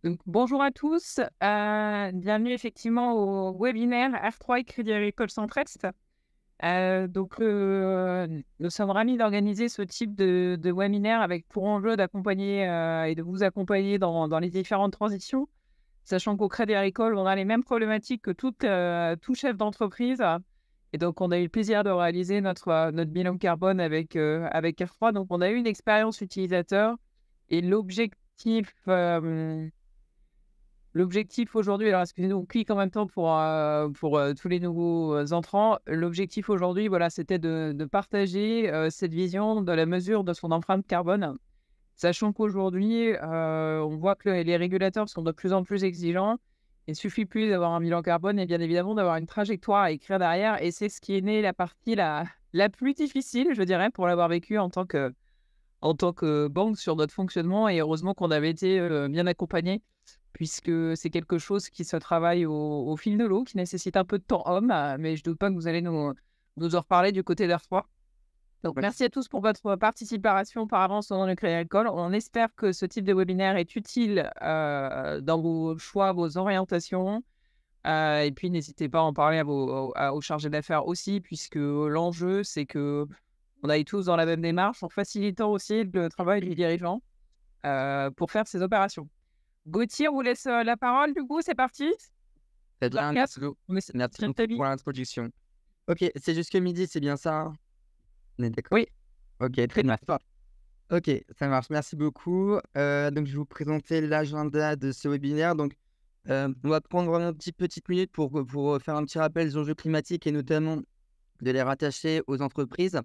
Donc, bonjour à tous, bienvenue effectivement au webinaire R3 et Crédit Agricole Centre-Est. Nous sommes ravis d'organiser ce type de webinaire avec pour enjeu d'accompagner et de vous accompagner dans les différentes transitions, sachant qu'au Crédit Agricole, on a les mêmes problématiques que tout chef d'entreprise. Et donc, on a eu le plaisir de réaliser notre bilan carbone avec R3. Donc, on a eu une expérience utilisateur et l'objectif aujourd'hui, alors excusez-nous, on clique en même temps pour tous les nouveaux entrants. L'objectif aujourd'hui, voilà, c'était de partager cette vision de la mesure de son empreinte carbone, sachant qu'aujourd'hui, on voit que les régulateurs sont de plus en plus exigeants. Il ne suffit plus d'avoir un bilan carbone et bien évidemment d'avoir une trajectoire à écrire derrière. Et c'est ce qui est né la partie la plus difficile, je dirais, pour l'avoir vécu en tant que banque sur notre fonctionnement. Et heureusement qu'on avait été bien accompagnés, puisque c'est quelque chose qui se travaille au fil de l'eau, qui nécessite un peu de temps homme, mais je ne doute pas que vous allez nous en reparler du côté d'R3. Donc, Ouais. merci à tous pour votre participation par avance au nom du Crédit Agricole. On espère que ce type de webinaire est utile dans vos choix, vos orientations. Et puis, n'hésitez pas à en parler aux chargés d'affaires aussi, puisque l'enjeu, c'est que on aille tous dans la même démarche, en facilitant aussi le travail du dirigeant pour faire ces opérations. Gauthier, on vous laisse la parole, du coup, c'est parti. Très bien, merci beaucoup. Mais c'est Merci très, beaucoup très vite. pour l'introduction. Ok, c'est jusque midi, c'est bien ça, hein? On est d'accord. Oui, Ok, très bien. Ok, ça marche. Merci beaucoup. Donc, je vais vous présenter l'agenda de ce webinaire. Donc, on va prendre vraiment une petite minute pour faire un petit rappel des enjeux climatiques et notamment de les rattacher aux entreprises.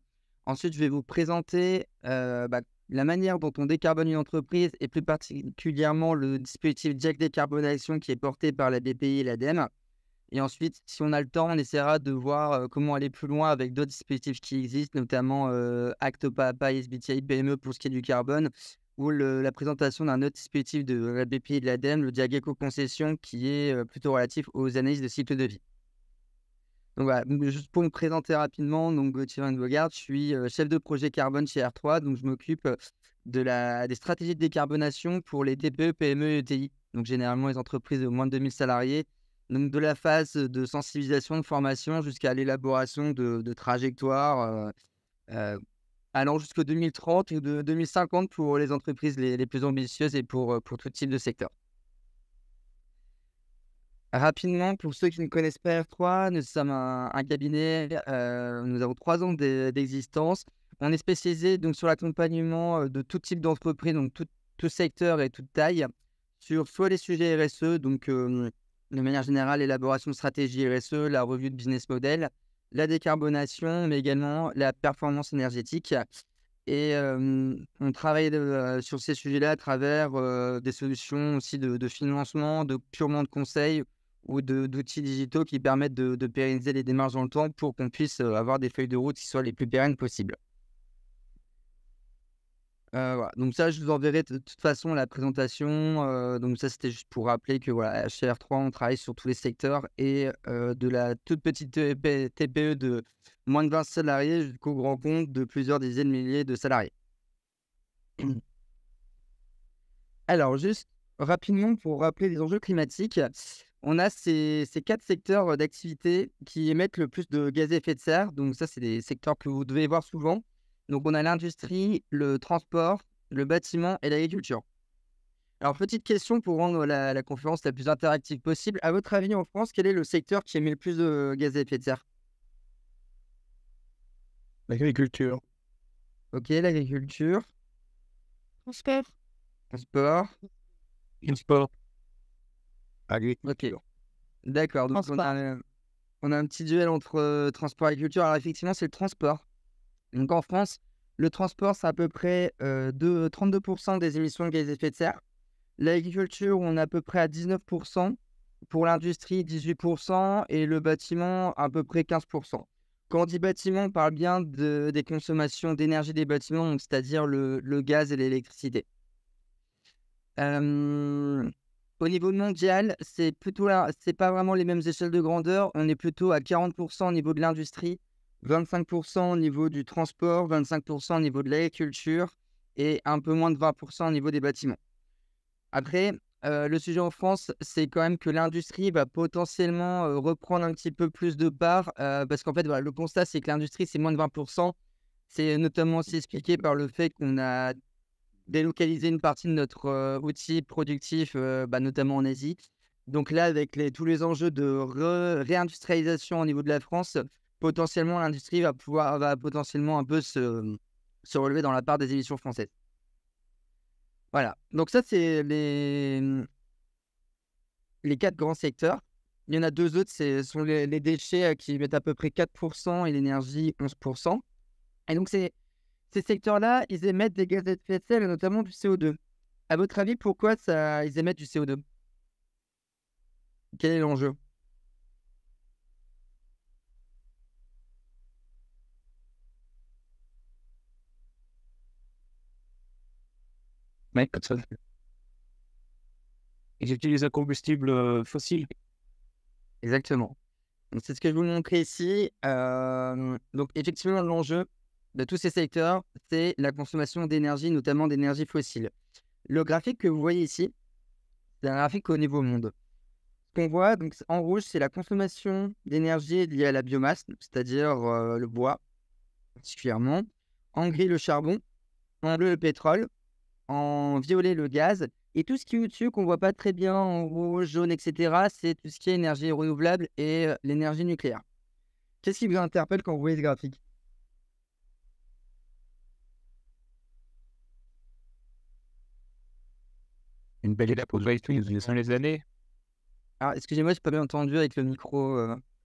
Ensuite, je vais vous présenter la manière dont on décarbone une entreprise et plus particulièrement le dispositif Jack Décarbonation qui est porté par la BPI et l'ADEME. Et ensuite, si on a le temps, on essaiera de voir comment aller plus loin avec d'autres dispositifs qui existent, notamment Acte Pas à Pas, SBTI, PME pour ce qui est du carbone, ou la présentation d'un autre dispositif de la BPI et de l'ADEME, le Diag Éco-Concession, qui est plutôt relatif aux analyses de cycle de vie. Donc voilà, donc juste pour me présenter rapidement, donc Gauthier Van Bogaert, je suis chef de projet carbone chez R3, donc je m'occupe des stratégies de décarbonation pour les TPE, PME et ETI, donc généralement les entreprises de moins de 2000 salariés, donc de la phase de sensibilisation, de formation jusqu'à l'élaboration de trajectoires allant jusqu'en 2030 ou de 2050 pour les entreprises les plus ambitieuses et pour tout type de secteur. Rapidement, pour ceux qui ne connaissent pas R3, nous sommes un cabinet, nous avons 3 ans d'existence. On est spécialisé donc sur l'accompagnement, de tout type d'entreprise, donc tout secteur et toute taille, sur soit les sujets RSE, donc de manière générale, l'élaboration de stratégie RSE, la revue de business model, la décarbonation, mais également la performance énergétique et on travaille sur ces sujets-là à travers, des solutions aussi de financement, purement de conseil ou d'outils digitaux qui permettent de pérenniser les démarches dans le temps pour qu'on puisse, avoir des feuilles de route qui soient les plus pérennes possibles. Voilà, donc ça, je vous enverrai de toute façon la présentation, donc ça, c'était juste pour rappeler que voilà, chez R3, on travaille sur tous les secteurs et de la toute petite TPE de moins de 20 salariés jusqu'au grand compte de plusieurs dizaines de milliers de salariés. Alors, juste rapidement pour rappeler les enjeux climatiques, on a ces 4 secteurs, d'activité qui émettent le plus de gaz à effet de serre. Donc ça, c'est des secteurs que vous devez voir souvent. Donc on a l'industrie, le transport, le bâtiment et l'agriculture. Alors petite question pour rendre la conférence la plus interactive possible. À votre avis, en France, quel est le secteur qui émet le plus de gaz à effet de serre? L'agriculture. OK, l'agriculture, Transport. transport, Transport. OK. Agriculture. D'accord, donc Transport. on a un petit duel entre, transport et agriculture. Alors effectivement, c'est le transport. Donc en France, le transport, c'est à peu près 32 des émissions de gaz à effet de serre. L'agriculture, on est à peu près à 19 pour l'industrie, 18 et le bâtiment, à peu près 15. Quand on dit bâtiment, on parle bien des consommations d'énergie des bâtiments, donc c'est-à-dire le gaz et l'électricité. Au niveau mondial, c'est plutôt là, c'est pas vraiment les mêmes échelles de grandeur. On est plutôt à 40 au niveau de l'industrie, 25 au niveau du transport, 25 au niveau de l'agriculture et un peu moins de 20 au niveau des bâtiments. Après, le sujet en France, c'est quand même que l'industrie va potentiellement reprendre un petit peu plus de part parce qu'en fait, voilà, le constat, c'est que l'industrie, c'est moins de 20%. C'est notamment aussi expliqué par le fait qu'on a délocalisé une partie de notre outil productif, notamment en Asie. Donc là, avec tous les enjeux de réindustrialisation au niveau de la France, potentiellement, l'industrie va potentiellement un peu se relever dans la part des émissions françaises. Voilà. Donc ça, c'est les 4 grands secteurs. Il y en a 2 autres, ce sont les déchets qui mettent à peu près 4% et l'énergie 11%. Et donc, ces secteurs-là, ils émettent des gaz à effet de serre et notamment du CO2. À votre avis, pourquoi ils émettent du CO2? Quel est l'enjeu? Mais comme ça. Ils utilisent un combustible fossile. Exactement. Donc, c'est ce que je vous montrer ici. Donc, effectivement, l'enjeu de tous ces secteurs, c'est la consommation d'énergie, notamment d'énergie fossile. Le graphique que vous voyez ici, c'est un graphique au niveau monde. Ce qu'on voit, donc, en rouge, c'est la consommation d'énergie liée à la biomasse, c'est-à-dire le bois, particulièrement. En gris, le charbon. En bleu, le pétrole. En violet, le gaz. Et tout ce qui est au-dessus, qu'on ne voit pas très bien, en rouge, jaune, etc., c'est tout ce qui est énergie renouvelable et l'énergie nucléaire. Qu'est-ce qui vous interpelle quand vous voyez ce graphique? Une belle étape pour les années. Alors, excusez-moi, je n'ai pas bien entendu avec le micro.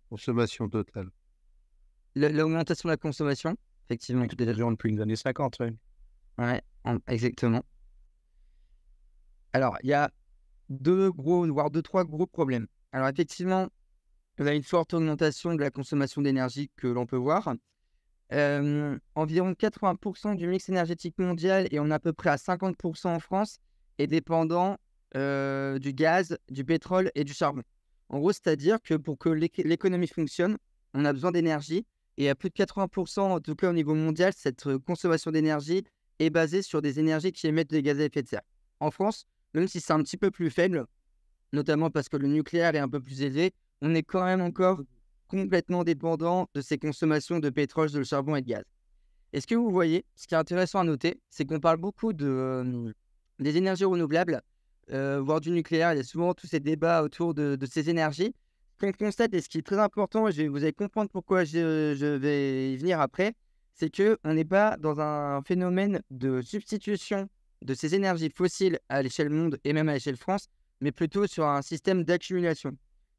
Consommation totale. L'augmentation de la consommation, effectivement. Tout est déjà depuis les années 50. Ouais. Ouais, exactement. Alors, il y a 2, voire 3 gros problèmes. Alors, effectivement, on a une forte augmentation de la consommation d'énergie que l'on peut voir. Environ 80% du mix énergétique mondial, et on est à peu près à 50% en France, est dépendant du gaz, du pétrole et du charbon. En gros, c'est-à-dire que pour que l'économie fonctionne, on a besoin d'énergie. Et à plus de 80%, en tout cas au niveau mondial, cette consommation d'énergie est basée sur des énergies qui émettent des gaz à effet de serre. En France, même si c'est un petit peu plus faible, notamment parce que le nucléaire est un peu plus élevé, on est quand même encore complètement dépendant de ces consommations de pétrole, de charbon et de gaz. Et ce que vous voyez, ce qui est intéressant à noter, c'est qu'on parle beaucoup des énergies renouvelables, voire du nucléaire. Il y a souvent tous ces débats autour de ces énergies. Ce qu'on constate, et ce qui est très important, et vous allez comprendre pourquoi je vais y venir après, c'est qu'on n'est pas dans un phénomène de substitution de ces énergies fossiles à l'échelle monde et même à l'échelle France, mais plutôt sur un système d'accumulation.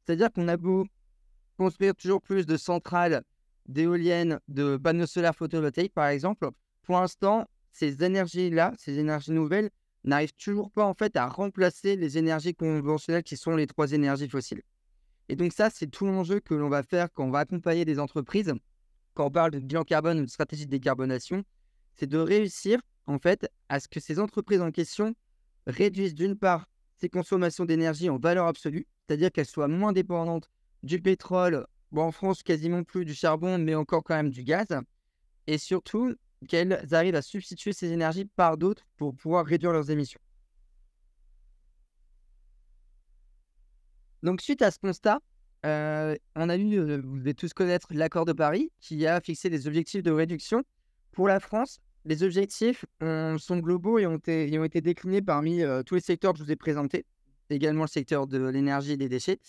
C'est-à-dire qu'on a beau construire toujours plus de centrales, d'éoliennes, de panneaux solaires photovoltaïques, par exemple, pour l'instant, ces énergies-là, ces énergies nouvelles, n'arrivent toujours pas en fait à remplacer les énergies conventionnelles qui sont les 3 énergies fossiles. Et donc ça, c'est tout l'enjeu que l'on va faire quand on va accompagner des entreprises, quand on parle de bilan carbone ou de stratégie de décarbonation, c'est de réussir en fait à ce que ces entreprises en question réduisent d'une part ces consommations d'énergie en valeur absolue, c'est-à-dire qu'elles soient moins dépendantes du pétrole, bon, en France quasiment plus du charbon, mais encore quand même du gaz, et surtout qu'elles arrivent à substituer ces énergies par d'autres pour pouvoir réduire leurs émissions. Donc suite à ce constat, on a eu, vous devez tous connaître l'accord de Paris qui a fixé des objectifs de réduction. Pour la France, les objectifs sont globaux et ont été déclinés parmi tous les secteurs que je vous ai présentés, également le secteur de l'énergie et des déchets.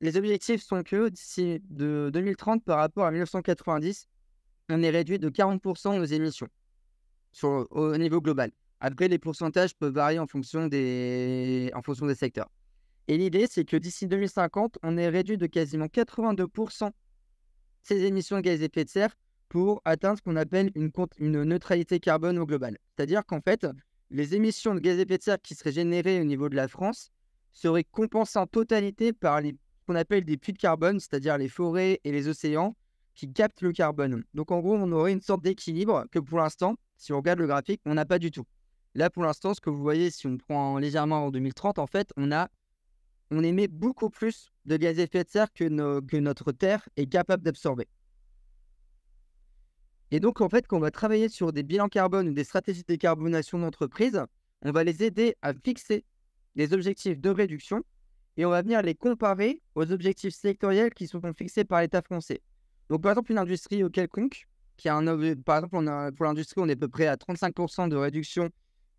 Les objectifs sont que d'ici 2030 par rapport à 1990, on est réduit de 40% nos émissions au niveau global. Après, les pourcentages peuvent varier en fonction des secteurs. Et l'idée, c'est que d'ici 2050, on est réduit de quasiment 82% ces émissions de gaz à effet de serre pour atteindre ce qu'on appelle une neutralité carbone au global. C'est-à-dire qu'en fait, les émissions de gaz à effet de serre qui seraient générées au niveau de la France seraient compensées en totalité par ce qu'on appelle des puits de carbone, c'est-à-dire les forêts et les océans qui captent le carbone. Donc en gros, on aurait une sorte d'équilibre que pour l'instant, si on regarde le graphique, on n'a pas du tout. Là, pour l'instant, ce que vous voyez, si on prend légèrement en 2030, en fait, on émet beaucoup plus de gaz à effet de serre que notre Terre est capable d'absorber. Et donc, en fait, quand on va travailler sur des bilans carbone ou des stratégies de décarbonation d'entreprise, on va les aider à fixer des objectifs de réduction et on va venir les comparer aux objectifs sectoriels qui sont fixés par l'État français. Donc, par exemple, une industrie quelconque, qui a par exemple, pour l'industrie, on est à peu près à 35% de réduction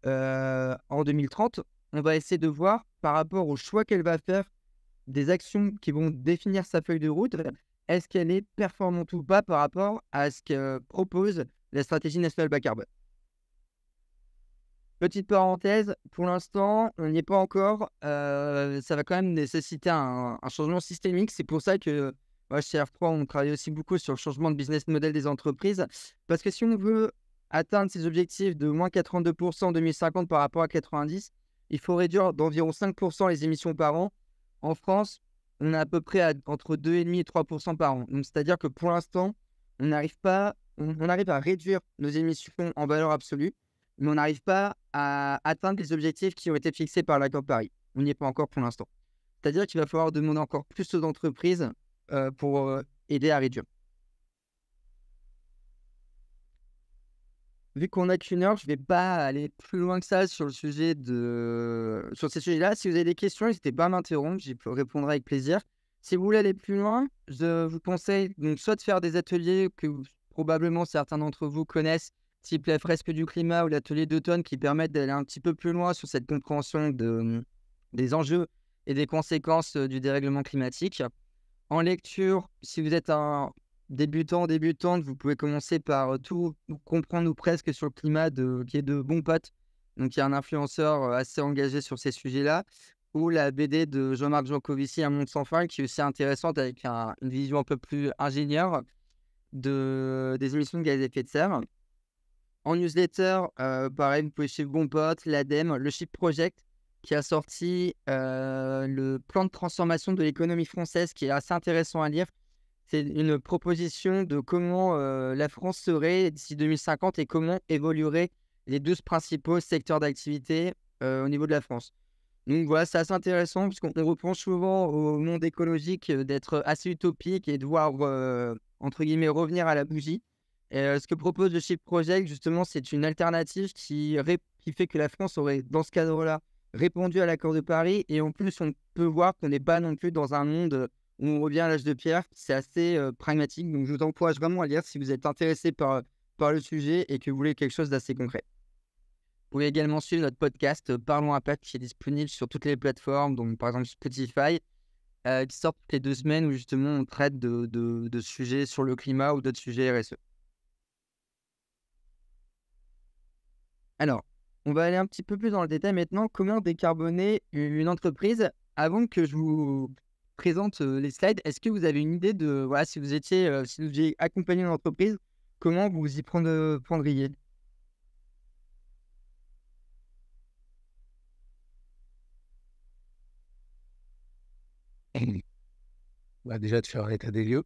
en 2030. On va essayer de voir par rapport au choix qu'elle va faire des actions qui vont définir sa feuille de route, est-ce qu'elle est performante ou pas par rapport à ce que propose la stratégie nationale bas carbone. Petite parenthèse, pour l'instant, on n'y est pas encore. Ça va quand même nécessiter un changement systémique. C'est pour ça que moi, chez R3, on travaille aussi beaucoup sur le changement de business model des entreprises. Parce que si on veut atteindre ces objectifs de moins 82% en 2050 par rapport à 90, il faut réduire d'environ 5% les émissions par an. En France, on est à peu près entre 2,5 et 3% par an. Donc, c'est-à-dire que pour l'instant, on arrive à réduire nos émissions en valeur absolue, mais on n'arrive pas à atteindre les objectifs qui ont été fixés par l'accord de Paris. On n'y est pas encore pour l'instant. C'est-à-dire qu'il va falloir demander encore plus aux entreprises pour aider à réduire. Vu qu'on n'a qu'une heure, je ne vais pas aller plus loin que ça sur ces sujets-là. Si vous avez des questions, n'hésitez pas à m'interrompre, j'y répondrai avec plaisir. Si vous voulez aller plus loin, je vous conseille donc soit de faire des ateliers que probablement certains d'entre vous connaissent, type la fresque du climat ou l'atelier d'automne, qui permettent d'aller un petit peu plus loin sur cette compréhension des enjeux et des conséquences du dérèglement climatique. En lecture, si vous êtes un débutante, vous pouvez commencer par tout comprendre ou presque sur le climat qui est de Bon Pote, donc il y a un influenceur assez engagé sur ces sujets-là, ou la BD de Jean-Marc Jancovici, Un monde sans fin, qui est aussi intéressante avec une vision un peu plus ingénieure des émissions de gaz à effet de serre. En newsletter, pareil, vous pouvez suivre Bon Pote, l'ADEME, le Chip Project, qui a sorti le plan de transformation de l'économie française, qui est assez intéressant à lire. C'est une proposition de comment la France serait d'ici 2050 et comment évolueraient les 12 principaux secteurs d'activité au niveau de la France. Donc voilà, c'est assez intéressant parce qu'on reproche souvent au monde écologique d'être assez utopique et de voir, entre guillemets, revenir à la bougie. Et ce que propose le Shift Project, justement, c'est une alternative qui fait que la France aurait, dans ce cadre-là, répondu à l'accord de Paris. Et en plus, on peut voir qu'on n'est pas non plus dans un monde où on revient à l'âge de pierre. C'est assez pragmatique. Donc, je vous encourage vraiment à lire si vous êtes intéressé par le sujet et que vous voulez quelque chose d'assez concret. Vous pouvez également suivre notre podcast Parlons Impact, qui est disponible sur toutes les plateformes, donc par exemple Spotify, qui sort toutes les 2 semaines où justement on traite de sujets sur le climat ou d'autres sujets RSE. Alors, on va aller un petit peu plus dans le détail maintenant. Comment décarboner une entreprise? Avant que je vous présente les slides, est-ce que vous avez une idée de, voilà, si vous deviez accompagner une entreprise, comment vous y prendriez? Déjà de faire un état des lieux.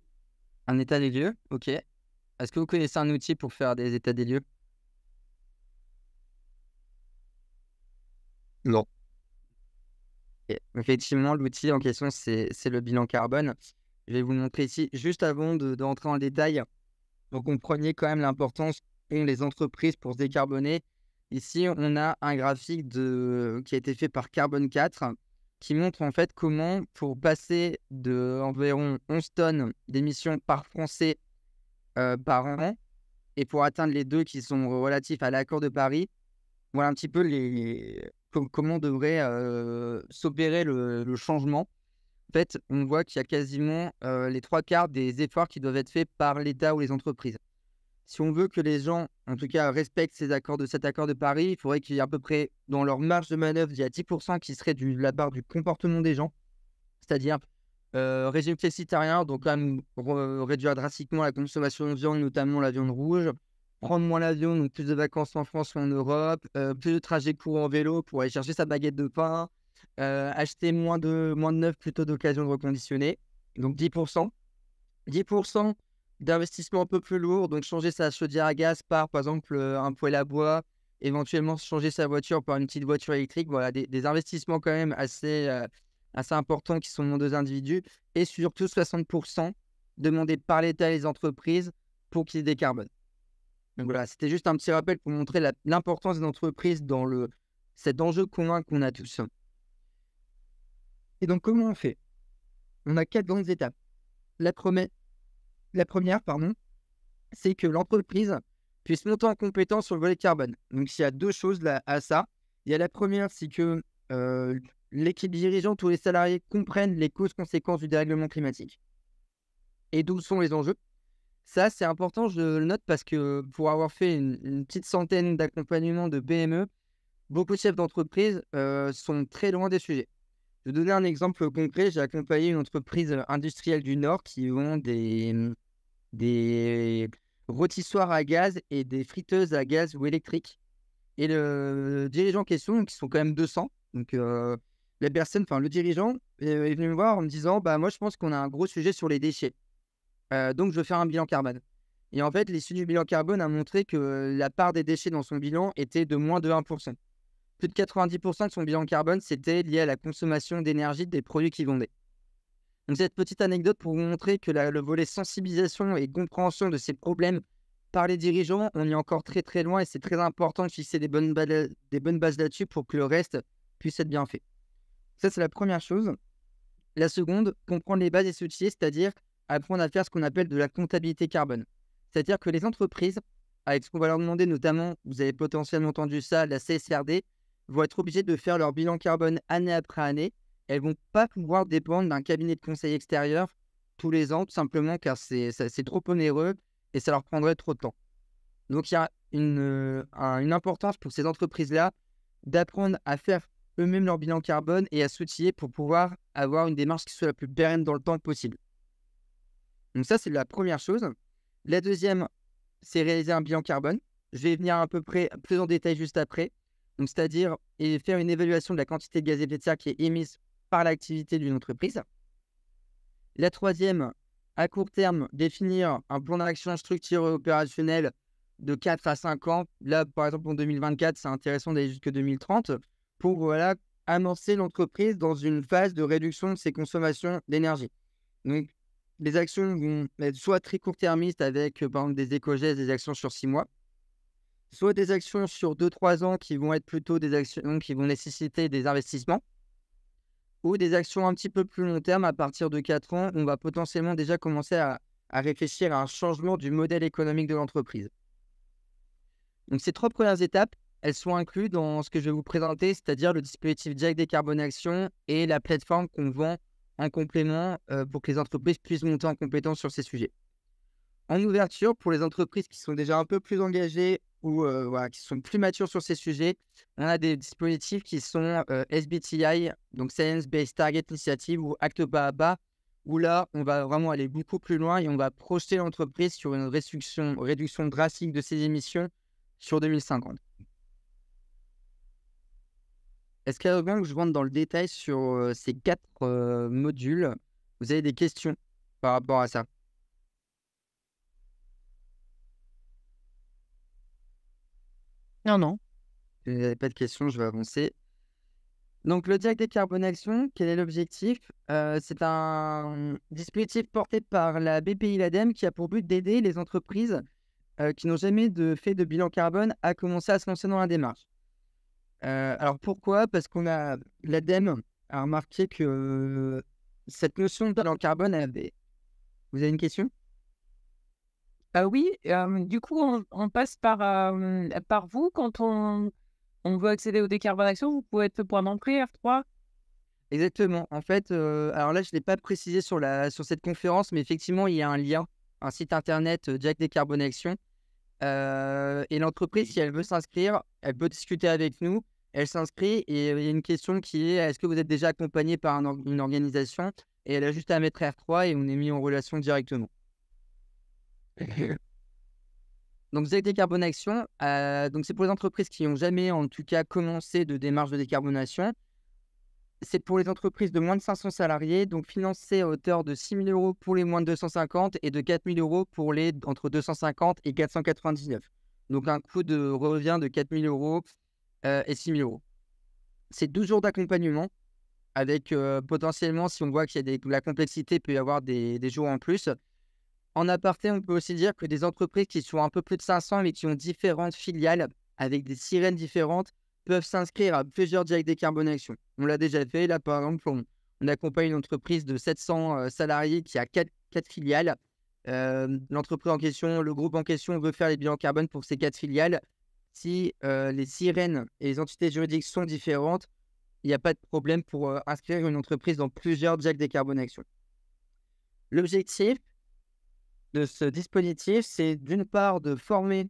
Un état des lieux, ok. Est-ce que vous connaissez un outil pour faire des états des lieux? Non. Et effectivement, l'outil en question, c'est le bilan carbone. Je vais vous le montrer ici. Juste avant de rentrer dans le détail, donc comprenez quand même l'importance qu'ont les entreprises pour se décarboner. Ici, on a un graphique qui a été fait par Carbone 4 qui montre en fait comment, pour passer de environ 11 tonnes d'émissions par Français par an, et pour atteindre les 2 qui sont relatifs à l'accord de Paris, voilà un petit peu comment devrait s'opérer le changement. En fait, on voit qu'il y a quasiment les 3/4 des efforts qui doivent être faits par l'État ou les entreprises. Si on veut que les gens, en tout cas, respectent cet accord de Paris, il faudrait qu'il y ait à peu près, dans leur marge de manœuvre, il y a 10% qui serait de la part du comportement des gens, c'est-à-dire régime flexitarien, donc quand même réduire drastiquement la consommation de viande, notamment la viande rouge, prendre moins l'avion, donc plus de vacances en France ou en Europe, plus de trajets courts en vélo pour aller chercher sa baguette de pain, acheter moins de neuf plutôt d'occasion de reconditionner, donc 10%. 10% d'investissement un peu plus lourd, donc changer sa chaudière à gaz par exemple un poêle à bois, éventuellement changer sa voiture par une petite voiture électrique. Voilà, des investissements quand même assez importants qui sont demandés aux individus, et surtout 60% demandés par l'État et les entreprises pour qu'ils décarbonent. Donc voilà, c'était juste un petit rappel pour montrer l'importance des entreprises dans cet enjeu commun qu'on a tous. Et donc, comment on fait? On a 4 grandes étapes. La première, c'est que l'entreprise puisse monter en compétence sur le volet carbone. Donc, il y a 2 choses là à ça. Il y a la première, c'est que, l'équipe dirigeante ou les salariés comprennent les causes-conséquences du dérèglement climatique et d'où sont les enjeux. Ça, c'est important, je le note parce que pour avoir fait une petite centaine d'accompagnements de PME, beaucoup de chefs d'entreprise, sont très loin des sujets. Je vais donner un exemple concret. J'ai accompagné une entreprise, industrielle du Nord qui vend des rôtissoirs à gaz et des friteuses à gaz ou électriques et le dirigeant en question, donc ils sont quand même 200, donc la personne, enfin le dirigeant, est venu me voir en me disant: «Bah, moi, je pense qu'on a un gros sujet sur les déchets, donc je veux faire un bilan carbone». Et en fait, l'issue du bilan carbone a montré que la part des déchets dans son bilan était de moins de 1. Plus de 90 de son bilan carbone, c'était lié à la consommation d'énergie des produits qu'il vendait. Donc cette petite anecdote pour vous montrer que le volet sensibilisation et compréhension de ces problèmes par les dirigeants, on est encore très très loin et c'est très important de fixer des bonnes bases là-dessus pour que le reste puisse être bien fait. Ça, c'est la première chose. La seconde, comprendre les bases et s'outiller, c'est-à-dire apprendre à faire ce qu'on appelle de la comptabilité carbone. C'est-à-dire que les entreprises, avec ce qu'on va leur demander, notamment, vous avez potentiellement entendu ça, la CSRD, vont être obligées de faire leur bilan carbone année après année. Elles vont pas pouvoir dépendre d'un cabinet de conseil extérieur tous les ans, tout simplement car c'est trop onéreux et ça leur prendrait trop de temps. Donc il y a une importance pour ces entreprises-là d'apprendre à faire eux-mêmes leur bilan carbone et à s'outiller pour pouvoir avoir une démarche qui soit la plus pérenne dans le temps possible. Donc ça, c'est la première chose. La deuxième, c'est réaliser un bilan carbone. Je vais venir à peu près plus en détail juste après. Donc, c'est-à-dire faire une évaluation de la quantité de gaz à effet de serre qui est émise par l'activité d'une entreprise. La troisième, à court terme, définir un plan d'action structuré opérationnel de 4 à 5 ans. Là, par exemple, en 2024, c'est intéressant d'aller jusqu'à 2030 pour voilà, amorcer l'entreprise dans une phase de réduction de ses consommations d'énergie. Donc, les actions vont être soit très court-termistes avec, par exemple, des éco-gestes, des actions sur 6 mois, soit des actions sur 2-3 ans qui vont être plutôt des actions qui vont nécessiter des investissements, ou des actions un petit peu plus long terme à partir de 4 ans, on va potentiellement déjà commencer à réfléchir à un changement du modèle économique de l'entreprise. Donc ces 3 premières étapes, elles sont incluses dans ce que je vais vous présenter, c'est-à-dire le dispositif Jack Décarbonation et la plateforme qu'on vend en complément pour que les entreprises puissent monter en compétence sur ces sujets. En ouverture, pour les entreprises qui sont déjà un peu plus engagées ou voilà, qui sont plus matures sur ces sujets, on a des dispositifs qui sont SBTI, donc Science Based Target Initiative ou Acte Pas à Pas, où là, on va vraiment aller beaucoup plus loin et on va projeter l'entreprise sur une réduction drastique de ses émissions sur 2050. Est-ce qu'il y a bien que je rentre dans le détail sur ces 4 modules? Vous avez des questions par rapport à ça? Non, non. Si vous n'avez pas de questions, je vais avancer. Donc, le Jack Décarbonation, quel est l'objectif? C'est un dispositif porté par la BPI l'ADEME qui a pour but d'aider les entreprises qui n'ont jamais fait de bilan carbone à commencer à se lancer dans la démarche. Alors pourquoi? Parce qu'on a l'ADEME a remarqué que cette notion de bilan carbone avait... Vous avez une question? Oui, du coup, on passe par vous quand on veut accéder aux décarbonations. Vous pouvez être le point d'entrée, R3? Exactement. En fait, alors là, je ne l'ai pas précisé sur cette conférence, mais effectivement, il y a un lien, un site internet, Jack Décarbonation. Et l'entreprise, si elle veut s'inscrire, elle peut discuter avec nous. Elle s'inscrit et il y a une question qui est: est-ce que vous êtes déjà accompagné par une organisation? Et elle a juste à mettre R3 et on est mis en relation directement. Donc, Jack Décarbonation, donc c'est pour les entreprises qui n'ont jamais, en tout cas, commencé de démarche de décarbonation. C'est pour les entreprises de moins de 500 salariés, donc financé à hauteur de 6 000 € pour les moins de 250 et de 4 000 € pour les entre 250 et 499. Donc un coût de revient de 4 000 € et 6 000 €. C'est 12 jours d'accompagnement avec potentiellement, si on voit qu'il y a de la complexité, il peut y avoir des jours en plus. En aparté, on peut aussi dire que des entreprises qui sont un peu plus de 500 mais qui ont différentes filiales avec des sirènes différentes peuvent s'inscrire à plusieurs Jack Décarbonation. On l'a déjà fait. Là, par exemple, on accompagne une entreprise de 700 salariés qui a 4 filiales. L'entreprise en question, le groupe en question veut faire les bilans carbone pour ces 4 filiales. Si les sirènes et les entités juridiques sont différentes, il n'y a pas de problème pour inscrire une entreprise dans plusieurs Jack Décarbone Action. L'objectif de ce dispositif, c'est d'une part de former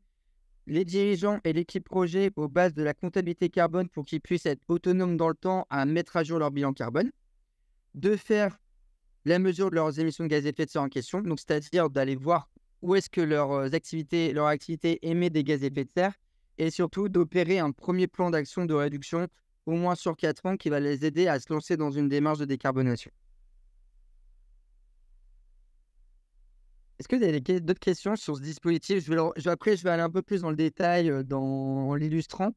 les dirigeants et l'équipe projet aux bases de la comptabilité carbone pour qu'ils puissent être autonomes dans le temps à mettre à jour leur bilan carbone, de faire la mesure de leurs émissions de gaz à effet de serre en question, donc c'est-à-dire d'aller voir où est-ce que leur activité émet des gaz à effet de serre, et surtout d'opérer un premier plan d'action de réduction au moins sur 4 ans qui va les aider à se lancer dans une démarche de décarbonation. Est-ce que vous avez d'autres questions sur ce dispositif? Après, je vais aller un peu plus dans le détail en l'illustrant.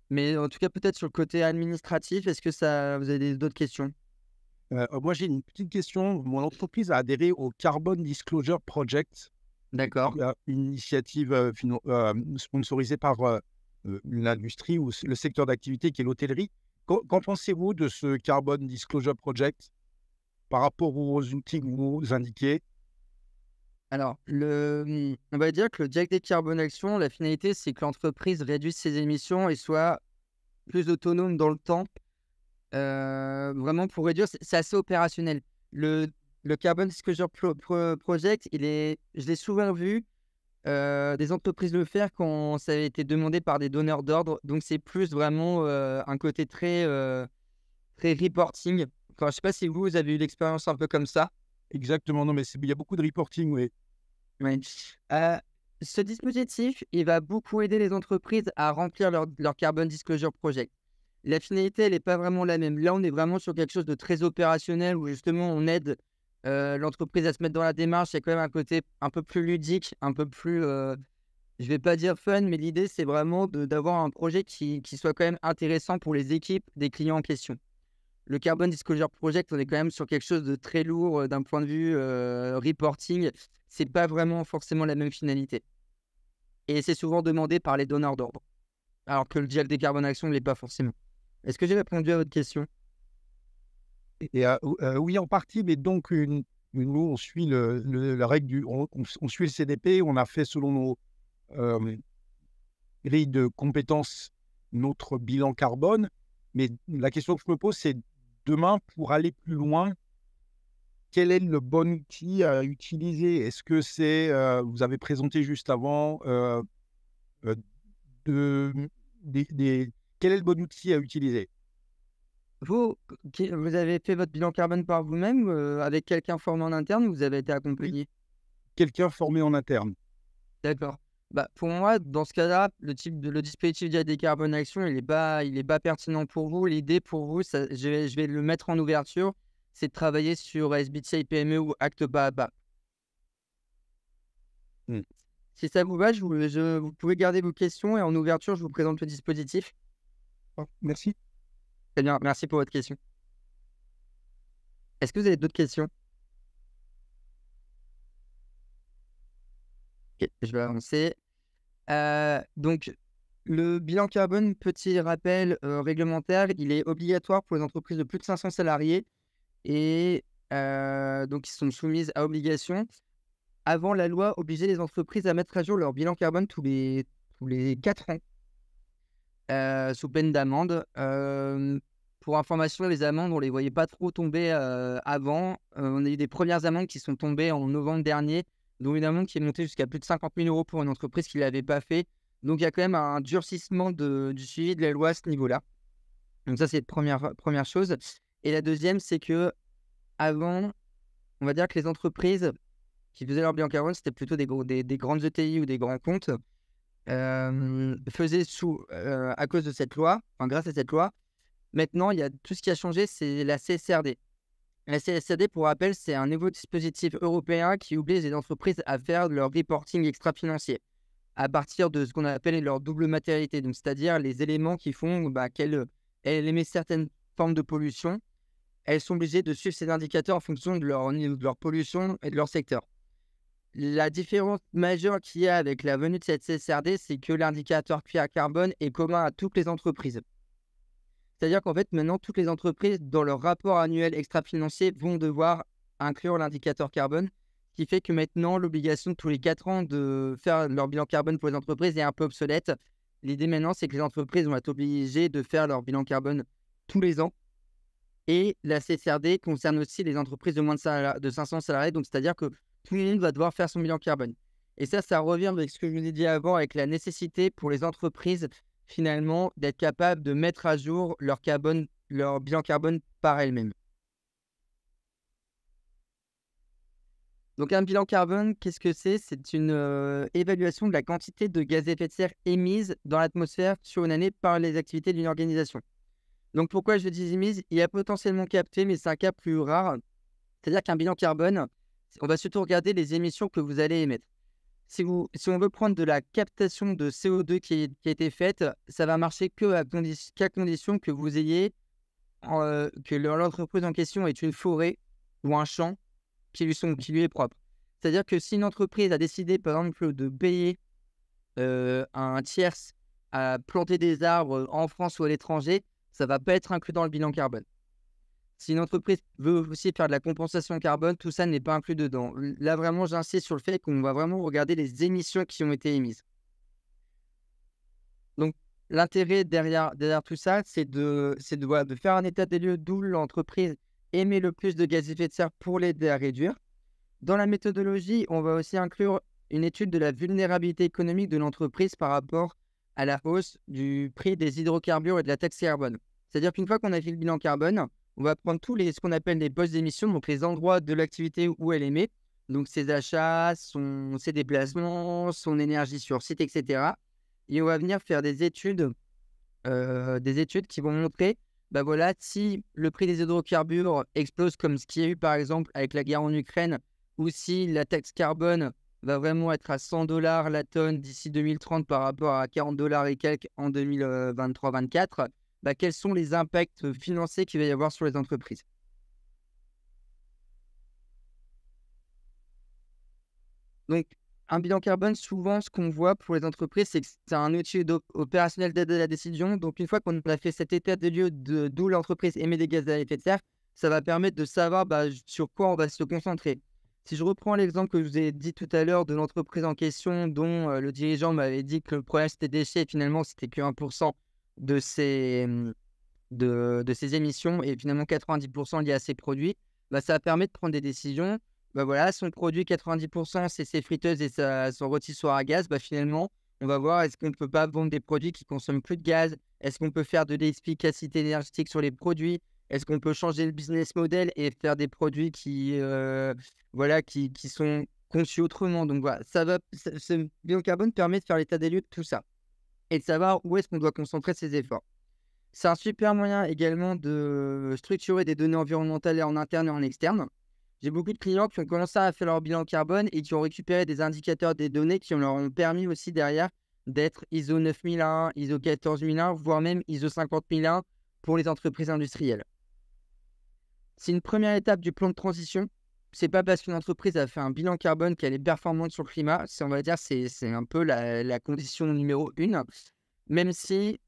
Mais en tout cas, peut-être sur le côté administratif, est-ce que vous avez d'autres questions? Moi, j'ai une petite question. Mon entreprise a adhéré au Carbon Disclosure Project, D'accord. une initiative sponsorisée par l'industrie ou le secteur d'activité qui est l'hôtellerie. Qu'en pensez-vous de ce Carbon Disclosure Project par rapport aux outils que vous indiquez? Alors, on va dire que le Jack Décarbone Action, la finalité, c'est que l'entreprise réduise ses émissions et soit plus autonome dans le temps. Vraiment, pour réduire, c'est assez opérationnel. Le Carbon Disclosure Project, je l'ai souvent vu des entreprises le faire quand ça avait été demandé par des donneurs d'ordre. Donc, c'est plus vraiment un côté très reporting. Je ne sais pas si vous avez eu l'expérience un peu comme ça. Exactement, non, mais il y a beaucoup de reporting, oui. Oui. Ce dispositif, il va beaucoup aider les entreprises à remplir leur Carbon Disclosure Project. La finalité, elle n'est pas vraiment la même. Là, on est vraiment sur quelque chose de très opérationnel où justement, on aide l'entreprise à se mettre dans la démarche. Il y a quand même un côté un peu plus ludique, un peu plus, je ne vais pas dire fun, mais l'idée, c'est vraiment d'avoir un projet qui soit quand même intéressant pour les équipes des clients en question. Le Carbon Disclosure Project, on est quand même sur quelque chose de très lourd d'un point de vue reporting. C'est pas vraiment forcément la même finalité. Et c'est souvent demandé par les donneurs d'ordre. Alors que le Jack Décarbone Action ne l'est pas forcément. Est-ce que j'ai répondu à votre question? Oui, en partie, mais donc nous, on suit la règle on suit le CDP, on a fait selon nos grilles de compétences notre bilan carbone. Mais la question que je me pose, c'est demain, pour aller plus loin, quel est le bon outil à utiliser? Est-ce que c'est, vous avez présenté juste avant, quel est le bon outil à utiliser? Vous avez fait votre bilan carbone par vous-même avec quelqu'un formé en interne ou vous avez été accompagné? Quelqu'un formé en interne. D'accord. Pour moi, dans ce cas-là, le dispositif Jack Décarbone Action, il est pas pertinent pour vous. L'idée pour vous, je vais le mettre en ouverture, c'est de travailler sur SBTi PME ou Acte Pas à Pas. Si ça vous va, vous pouvez garder vos questions et en ouverture, je vous présente le dispositif. Oh, merci. Très bien, merci pour votre question. Est-ce que vous avez d'autres questions? Ok, je vais avancer. Donc, le bilan carbone, petit rappel réglementaire, il est obligatoire pour les entreprises de plus de 500 salariés et donc ils sont soumises à obligation. Avant, la loi obligeait les entreprises à mettre à jour leur bilan carbone tous les 4 ans, sous peine d'amende. Pour information, les amendes, on ne les voyait pas trop tomber avant. On a eu des premières amendes qui sont tombées en novembre dernier, dont une amende qui est montée jusqu'à plus de 50 000 € pour une entreprise qui ne l'avait pas fait. Donc, il y a quand même un durcissement du suivi de la loi à ce niveau-là. Donc, ça, c'est la première chose. Et la deuxième, c'est que avant, on va dire que les entreprises qui faisaient leur bilan carbone, c'était plutôt des grandes ETI ou des grands comptes, faisaient à cause de cette loi, enfin grâce à cette loi. Maintenant, il y a tout ce qui a changé, c'est la CSRD. La CSRD, pour rappel, c'est un nouveau dispositif européen qui oblige les entreprises à faire leur reporting extra-financier à partir de ce qu'on appelle leur double matérialité, donc c'est-à-dire les éléments qui font qu'elles émettent certaines formes de pollution. Elles sont obligées de suivre ces indicateurs en fonction de leur pollution et de leur secteur. La différence majeure qu'il y a avec la venue de cette CSRD, c'est que l'indicateur carbone est commun à toutes les entreprises. C'est-à-dire qu'en fait, maintenant, toutes les entreprises, dans leur rapport annuel extra-financier, vont devoir inclure l'indicateur carbone, ce qui fait que maintenant, l'obligation de tous les 4 ans de faire leur bilan carbone pour les entreprises est un peu obsolète. L'idée maintenant, c'est que les entreprises vont être obligées de faire leur bilan carbone tous les ans. Et la CSRD concerne aussi les entreprises de moins de 500 salariés. Donc, c'est-à-dire que tout le monde va devoir faire son bilan carbone. Et ça revient avec ce que je vous ai dit avant, avec la nécessité pour les entreprises, finalement, d'être capables de mettre à jour leur bilan carbone par elles-mêmes. Donc, un bilan carbone, qu'est-ce que c'est? C'est une évaluation de la quantité de gaz à effet de serre émise dans l'atmosphère sur une année par les activités d'une organisation. Donc, pourquoi je dis émise? Il y a potentiellement capté, mais c'est un cas plus rare. C'est-à-dire qu'un bilan carbone, on va surtout regarder les émissions que vous allez émettre. Si on veut prendre de la captation de CO2 qui a été faite, ça va marcher qu'à condition que vous ayez, que l'entreprise en question ait une forêt ou un champ qui lui est propre. C'est-à-dire que si une entreprise a décidé, par exemple, de payer un tierce à planter des arbres en France ou à l'étranger, ça ne va pas être inclus dans le bilan carbone. Si une entreprise veut aussi faire de la compensation carbone, tout ça n'est pas inclus dedans. Là, vraiment, j'insiste sur le fait qu'on va vraiment regarder les émissions qui ont été émises. Donc, l'intérêt derrière tout ça, c'est de faire un état des lieux d'où l'entreprise émet le plus de gaz à effet de serre pour l'aider à réduire. Dans la méthodologie, on va aussi inclure une étude de la vulnérabilité économique de l'entreprise par rapport à la hausse du prix des hydrocarbures et de la taxe carbone. C'est-à-dire qu'une fois qu'on a fait le bilan carbone, on va prendre ce qu'on appelle les postes d'émission, donc les endroits de l'activité où elle émet, donc ses achats, ses déplacements, son énergie sur site, etc. Et on va venir faire des études qui vont montrer, si le prix des hydrocarbures explose comme ce qu'il y a eu par exemple avec la guerre en Ukraine, ou si la taxe carbone va vraiment être à 100 $ la tonne d'ici 2030 par rapport à 40 $ et quelques en 2023-24, quels sont les impacts financiers qu'il va y avoir sur les entreprises. Donc, un bilan carbone, souvent, ce qu'on voit pour les entreprises, c'est que c'est un outil opérationnel d'aide à la décision. Donc, une fois qu'on a fait cet état des lieux d'où l'entreprise émet des gaz à effet de serre, ça va permettre de savoir sur quoi on va se concentrer. Si je reprends l'exemple que je vous ai dit tout à l'heure de l'entreprise en question, dont le dirigeant m'avait dit que le problème c'était déchets, et finalement c'était que 1% de ses émissions et finalement 90% liés à ses produits, ça permet de prendre des décisions. Son produit 90%, c'est ses friteuses et son rôtissoir à gaz. Finalement, on va voir, est-ce qu'on ne peut pas vendre des produits qui consomment plus de gaz? Est-ce qu'on peut faire de l'efficacité énergétique sur les produits? Est-ce qu'on peut changer le business model et faire des produits qui sont conçus autrement? Donc voilà, ce bilan carbone permet de faire l'état des lieux de tout ça et de savoir où est-ce qu'on doit concentrer ses efforts. C'est un super moyen également de structurer des données environnementales en interne et en externe. J'ai beaucoup de clients qui ont commencé à faire leur bilan carbone et qui ont récupéré des indicateurs des données qui leur ont permis aussi derrière d'être ISO 9001, ISO 14001, voire même ISO 50001 pour les entreprises industrielles. C'est une première étape du plan de transition. C'est pas parce qu'une entreprise a fait un bilan carbone qu'elle est performante sur le climat. On va dire c'est un peu la condition numéro 1. Même si,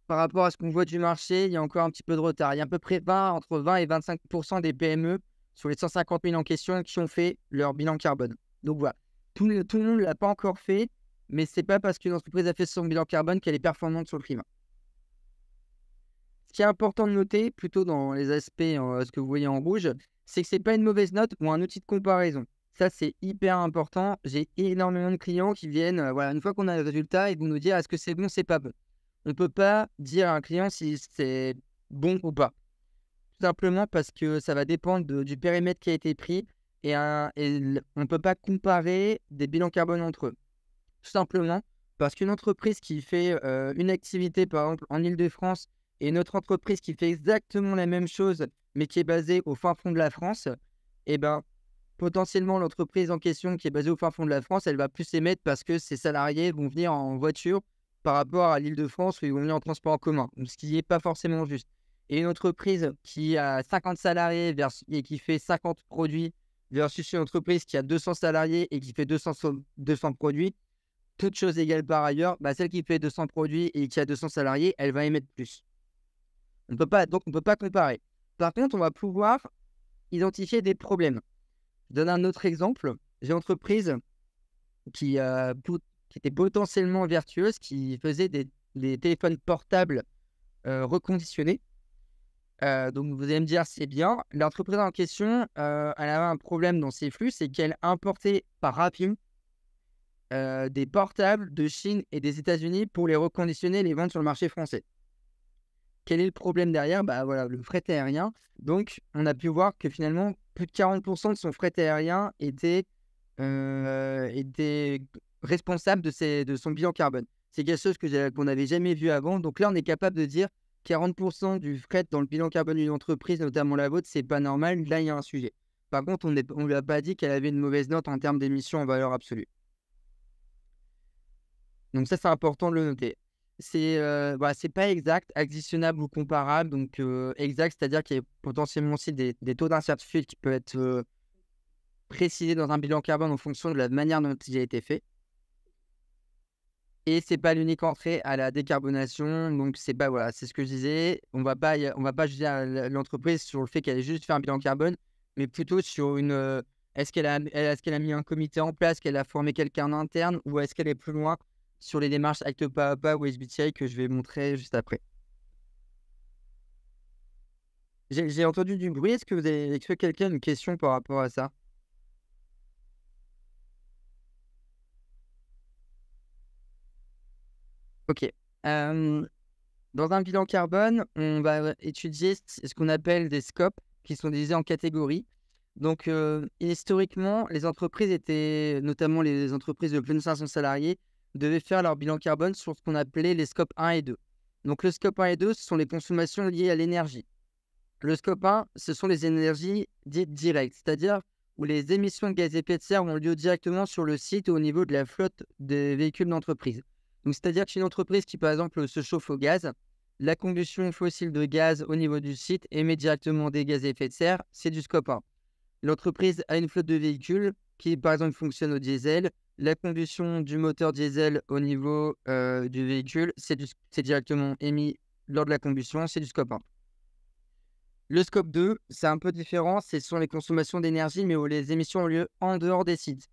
par rapport à ce qu'on voit du marché, il y a encore un petit peu de retard. Il y a à peu près entre 20 et 25% des PME sur les 150 000 en question qui ont fait leur bilan carbone. Donc voilà, tout le monde ne l'a pas encore fait, mais ce n'est pas parce qu'une entreprise a fait son bilan carbone qu'elle est performante sur le climat. Ce qui est important de noter, plutôt dans les aspects, ce que vous voyez en rouge, c'est que ce n'est pas une mauvaise note ou un outil de comparaison. Ça, c'est hyper important. J'ai énormément de clients qui viennent, une fois qu'on a le résultat, ils vont nous dire est-ce que c'est bon, c'est pas bon. On ne peut pas dire à un client si c'est bon ou pas. Tout simplement parce que ça va dépendre du périmètre qui a été pris et on ne peut pas comparer des bilans carbone entre eux. Tout simplement parce qu'une entreprise qui fait une activité, par exemple, en Île-de-France et une autre entreprise qui fait exactement la même chose mais qui est basée au fin fond de la France, potentiellement l'entreprise en question qui est basée au fin fond de la France, elle va plus émettre parce que ses salariés vont venir en voiture par rapport à l'Île-de-France où ils vont venir en transport en commun, ce qui n'est pas forcément juste. Et une entreprise qui a 50 salariés et qui fait 50 produits versus une entreprise qui a 200 salariés et qui fait 200 produits, toutes choses égales par ailleurs, celle qui fait 200 produits et qui a 200 salariés, elle va émettre plus. On ne peut pas comparer. Par contre, on va pouvoir identifier des problèmes. Je donne un autre exemple. J'ai une entreprise qui était potentiellement vertueuse, qui faisait des téléphones portables reconditionnés. Donc, vous allez me dire, c'est bien. L'entreprise en question, elle avait un problème dans ses flux, c'est qu'elle importait par avion des portables de Chine et des États-Unis pour les reconditionner et les vendre sur le marché français. Quel est le problème derrière? Bah voilà, le fret aérien. Donc, on a pu voir que finalement, plus de 40% de son fret aérien était responsable de son bilan carbone. C'est quelque chose qu'on n'avait jamais vu avant. Donc là, on est capable de dire 40% du fret dans le bilan carbone d'une entreprise, notamment la vôtre, c'est pas normal. Là, il y a un sujet. Par contre, on ne lui a pas dit qu'elle avait une mauvaise note en termes d'émissions en valeur absolue. Donc ça, c'est important de le noter. C'est pas exact, additionnable ou comparable. Donc exact, c'est-à-dire qu'il y a potentiellement aussi des taux d'incertitude qui peuvent être précisés dans un bilan carbone en fonction de la manière dont il a été fait. Et c'est pas l'unique entrée à la décarbonation. Donc c'est ce que je disais. On va pas juger l'entreprise sur le fait qu'elle ait juste fait un bilan carbone, mais plutôt sur est-ce qu'elle a mis un comité en place, qu'elle a formé quelqu'un en interne, ou est-ce qu'elle est plus loin sur les démarches Acte Pas à Pas ou SBTI que je vais montrer juste après. J'ai entendu du bruit. Est-ce que quelqu'un a une question par rapport à ça? Ok. Dans un bilan carbone, on va étudier ce qu'on appelle des scopes qui sont divisés en catégories. Donc, historiquement, les entreprises notamment les entreprises de plus de 500 salariés, devaient faire leur bilan carbone sur ce qu'on appelait les scopes 1 et 2. Donc, le scope 1 et 2, ce sont les consommations liées à l'énergie. Le scope 1, ce sont les énergies dites directes, c'est-à-dire où les émissions de gaz à effet de serre ont lieu directement sur le site ou au niveau de la flotte des véhicules d'entreprise. Donc, c'est-à-dire que chez une entreprise qui, par exemple, se chauffe au gaz, la combustion fossile de gaz au niveau du site émet directement des gaz à effet de serre, c'est du scope 1. L'entreprise a une flotte de véhicules qui, par exemple, fonctionne au diesel. La combustion du moteur diesel au niveau du véhicule, c'est directement émis lors de la combustion, c'est du scope 1. Le scope 2, c'est un peu différent, ce sont les consommations d'énergie, mais où les émissions ont lieu en dehors des sites.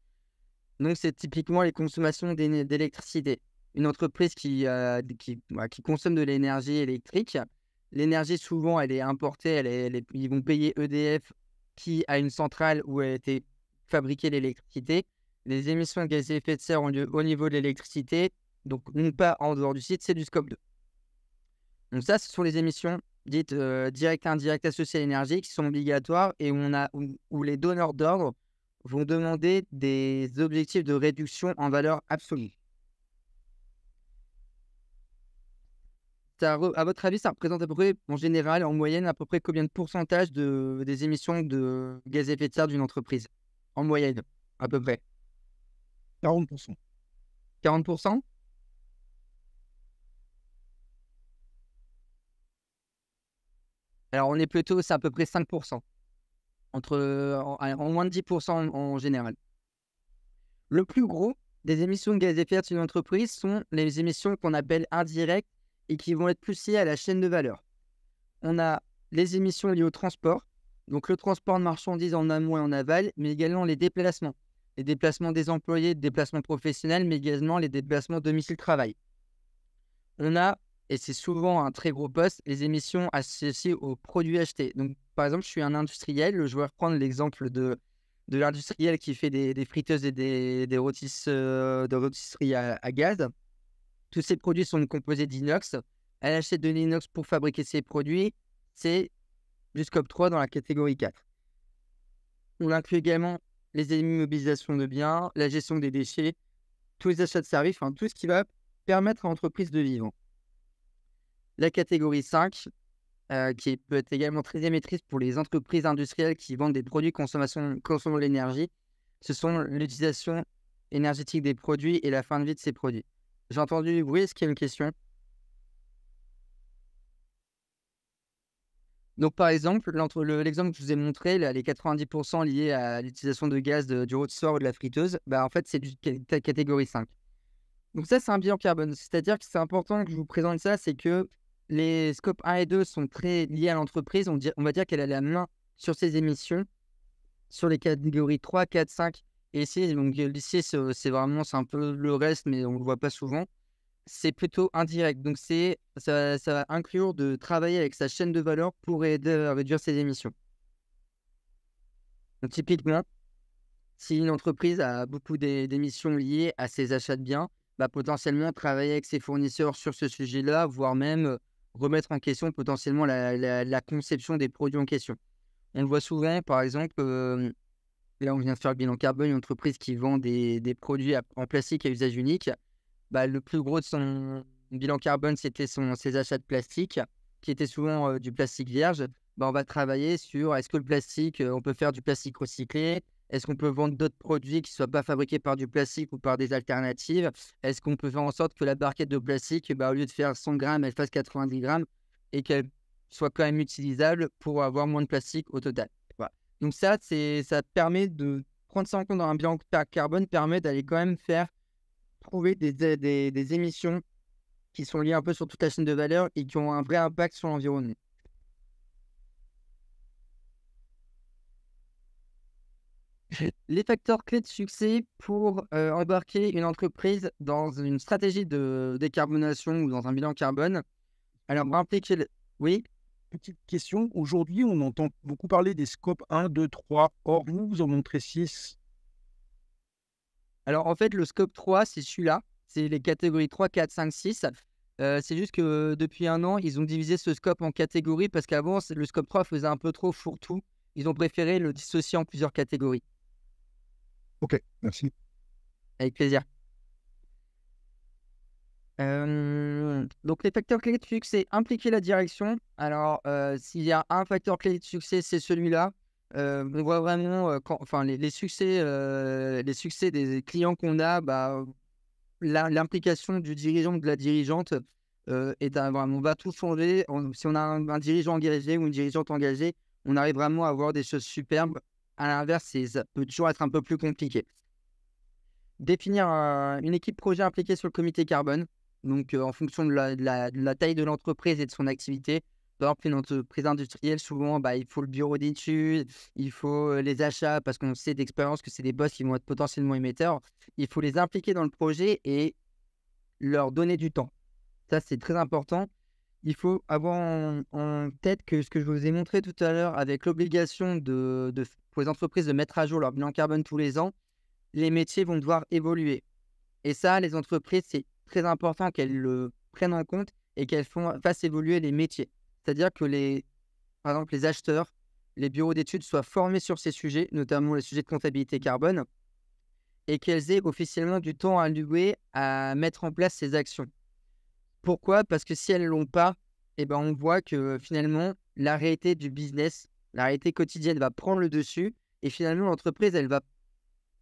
Donc, c'est typiquement les consommations d'électricité. Une entreprise qui consomme de l'énergie électrique, l'énergie, souvent, elle est importée, ils vont payer EDF qui a une centrale où a été fabriquée l'électricité. Les émissions de gaz à effet de serre ont lieu au niveau de l'électricité, donc non pas en dehors du site, c'est du scope 2. Donc ça, ce sont les émissions dites directes et indirectes associées à l'énergie qui sont obligatoires et où les donneurs d'ordre vont demander des objectifs de réduction en valeur absolue. À votre avis, ça représente à peu près, en général, en moyenne, à peu près combien de pourcentage des émissions de gaz à effet de serre d'une entreprise? En moyenne, à peu près. 40%. 40%? Alors, on est plutôt, c'est à peu près 5%. En moins de 10% en général. Le plus gros des émissions de gaz à effet de serre d'une entreprise sont les émissions qu'on appelle indirectes et qui vont être plus liées à la chaîne de valeur. On a les émissions liées au transport, donc le transport de marchandises en amont et en aval, mais également les déplacements des employés, des déplacements professionnels, mais également les déplacements domicile-travail. On a, et c'est souvent un très gros poste, les émissions associées aux produits achetés. Donc, par exemple, je suis un industriel, je vais reprendre l'exemple de l'industriel qui fait des friteuses et des rôtisseries à gaz. Tous ces produits sont composés d'inox. Elle achète de l'inox pour fabriquer ses produits. C'est du scope 3 dans la catégorie 4. On inclut également les immobilisations de biens, la gestion des déchets, tous les achats de services, enfin tout ce qui va permettre à l'entreprise de vivre. La catégorie 5, qui peut être également très émettrice pour les entreprises industrielles qui vendent des produits consommant de l'énergie, ce sont l'utilisation énergétique des produits et la fin de vie de ces produits. J'ai entendu du bruit, est-ce qu'il y a une question? Donc, par exemple, l'exemple que je vous ai montré, là, les 90% liés à l'utilisation de gaz du rôtisseur ou de la friteuse, en fait, c'est du catégorie 5. Donc ça, c'est un bilan carbone. C'est-à-dire que c'est important que je vous présente ça, c'est que les scopes 1 et 2 sont très liés à l'entreprise. On va dire qu'elle a la main sur ses émissions, sur les catégories 3, 4, 5 et 6. Donc, ici, c'est un peu le reste, mais on ne le voit pas souvent. C'est plutôt indirect. Donc, ça va inclure de travailler avec sa chaîne de valeur pour aider à réduire ses émissions. Donc, typiquement, si une entreprise a beaucoup d'émissions liées à ses achats de biens, bah, potentiellement travailler avec ses fournisseurs sur ce sujet-là, voire même remettre en question potentiellement la conception des produits en question. On le voit souvent, par exemple, là on vient de faire le bilan carbone, une entreprise qui vend des produits en plastique à usage unique. Bah, le plus gros de son bilan carbone, c'était ses achats de plastique, qui étaient souvent du plastique vierge. Bah, on va travailler sur est-ce que le plastique, on peut faire du plastique recyclé? Est-ce qu'on peut vendre d'autres produits qui ne soient pas fabriqués par du plastique ou par des alternatives? Est-ce qu'on peut faire en sorte que la barquette de plastique, bah, au lieu de faire 100 grammes, elle fasse 90 grammes et qu'elle soit quand même utilisable pour avoir moins de plastique au total? Voilà. Donc ça permet de prendre ça en compte dans un bilan carbone, permet d'aller quand même trouver des émissions qui sont liées un peu sur toute la chaîne de valeur et qui ont un vrai impact sur l'environnement. Les facteurs clés de succès pour embarquer une entreprise dans une stratégie de décarbonation ou dans un bilan carbone. Alors, impliquer Oui, Petite question, aujourd'hui, on entend beaucoup parler des scopes 1, 2, 3. Or, vous en montrez 6. alors en fait, le scope 3, c'est celui-là. C'est les catégories 3, 4, 5, 6. C'est juste que depuis un an, ils ont divisé ce scope en catégories parce qu'avant, le scope 3 faisait un peu trop fourre-tout. Ils ont préféré le dissocier en plusieurs catégories. Ok, merci. Avec plaisir. Donc, les facteurs clés de succès, impliquer la direction. Alors, s'il y a un facteur clé de succès, c'est celui-là. On voit vraiment les succès des clients qu'on a, bah, l'implication du dirigeant ou de la dirigeante vraiment, va tout changer. Si on a un dirigeant engagé ou une dirigeante engagée, on arrive vraiment à avoir des choses superbes. À l'inverse, ça peut toujours être un peu plus compliqué. Définir une équipe projet impliquée sur le comité carbone. Donc, en fonction de la taille de l'entreprise et de son activité. Par exemple, une entreprise industrielle, souvent, bah, il faut le bureau d'études, il faut les achats, parce qu'on sait d'expérience que c'est des boss qui vont être potentiellement émetteurs. Il faut les impliquer dans le projet et leur donner du temps. Ça, c'est très important. Il faut avoir en tête que ce que je vous ai montré tout à l'heure avec l'obligation pour les entreprises de mettre à jour leur bilan carbone tous les ans, les métiers vont devoir évoluer. Et ça, les entreprises, c'est très important qu'elles le prennent en compte et qu'elles fassent évoluer les métiers. C'est-à-dire que par exemple, les acheteurs, les bureaux d'études soient formés sur ces sujets, notamment les sujets de comptabilité carbone, et qu'elles aient officiellement du temps alloué à mettre en place ces actions. Pourquoi? Parce que si elles ne l'ont pas, eh ben, on voit que finalement, la réalité du business, la réalité quotidienne va prendre le dessus et finalement, l'entreprise,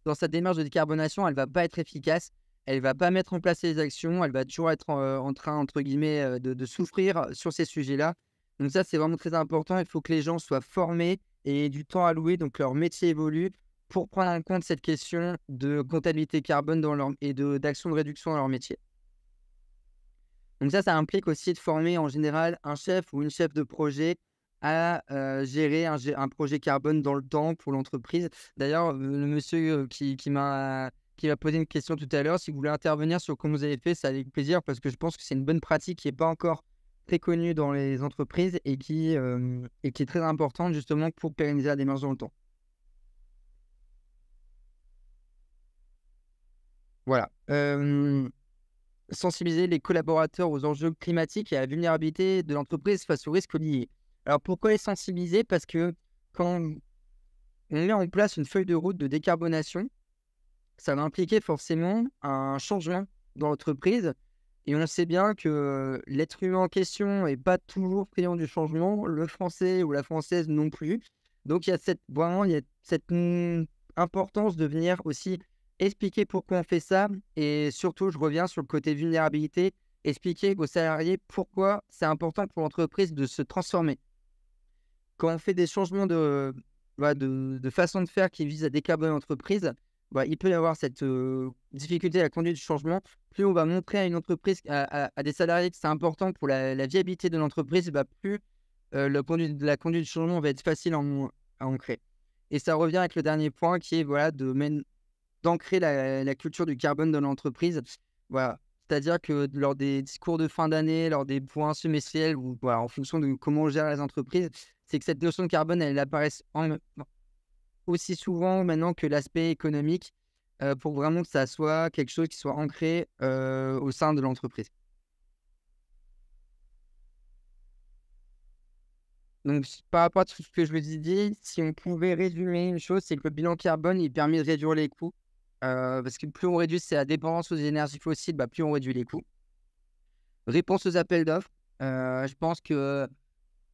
dans sa démarche de décarbonation, elle ne va pas être efficace, elle ne va pas mettre en place les actions, elle va toujours être en train, entre guillemets, de souffrir sur ces sujets-là. Donc ça, c'est vraiment très important. Il faut que les gens soient formés et aient du temps alloué, donc leur métier évolue pour prendre en compte cette question de comptabilité carbone et d'action de réduction dans leur métier. Donc ça implique aussi de former en général un chef ou une chef de projet à gérer un projet carbone dans le temps pour l'entreprise. D'ailleurs, le monsieur qui m'a posé une question tout à l'heure, si vous voulez intervenir sur comment vous avez fait, c'est avec plaisir parce que je pense que c'est une bonne pratique qui n'est pas encore très connue dans les entreprises et qui est très importante justement pour pérenniser la démarche dans le temps. Voilà. Sensibiliser les collaborateurs aux enjeux climatiques et à la vulnérabilité de l'entreprise face aux risques liés. Alors, pourquoi les sensibiliser? Parce que quand on met en place une feuille de route de décarbonation, ça va impliquer forcément un changement dans l'entreprise. Et on sait bien que l'être humain en question n'est pas toujours friand du changement, le français ou la française non plus. Donc, il y a cette importance de venir aussi expliquer pourquoi on fait ça. Et surtout, je reviens sur le côté vulnérabilité, expliquer aux salariés pourquoi c'est important pour l'entreprise de se transformer. Quand on fait des changements de façon de faire qui visent à décarboner l'entreprise, il peut y avoir cette difficulté à la conduite du changement. Plus on va montrer à une entreprise, à des salariés que c'est important pour la viabilité de l'entreprise, plus la conduite du changement va être facile à ancrer. Et ça revient avec le dernier point qui est d'ancrer la culture du carbone dans l'entreprise. Voilà. C'est-à-dire que lors des discours de fin d'année, lors des points semestriels, ou en fonction de comment on gère les entreprises, c'est que cette notion de carbone, elle apparaît aussi souvent maintenant que l'aspect économique, pour vraiment que ça soit quelque chose qui soit ancré au sein de l'entreprise. Donc, par rapport à tout ce que je vous ai dit, si on pouvait résumer une chose, c'est que le bilan carbone, il permet de réduire les coûts. Parce que plus on réduit la dépendance aux énergies fossiles, plus on réduit les coûts. Réponse aux appels d'offres. Je pense que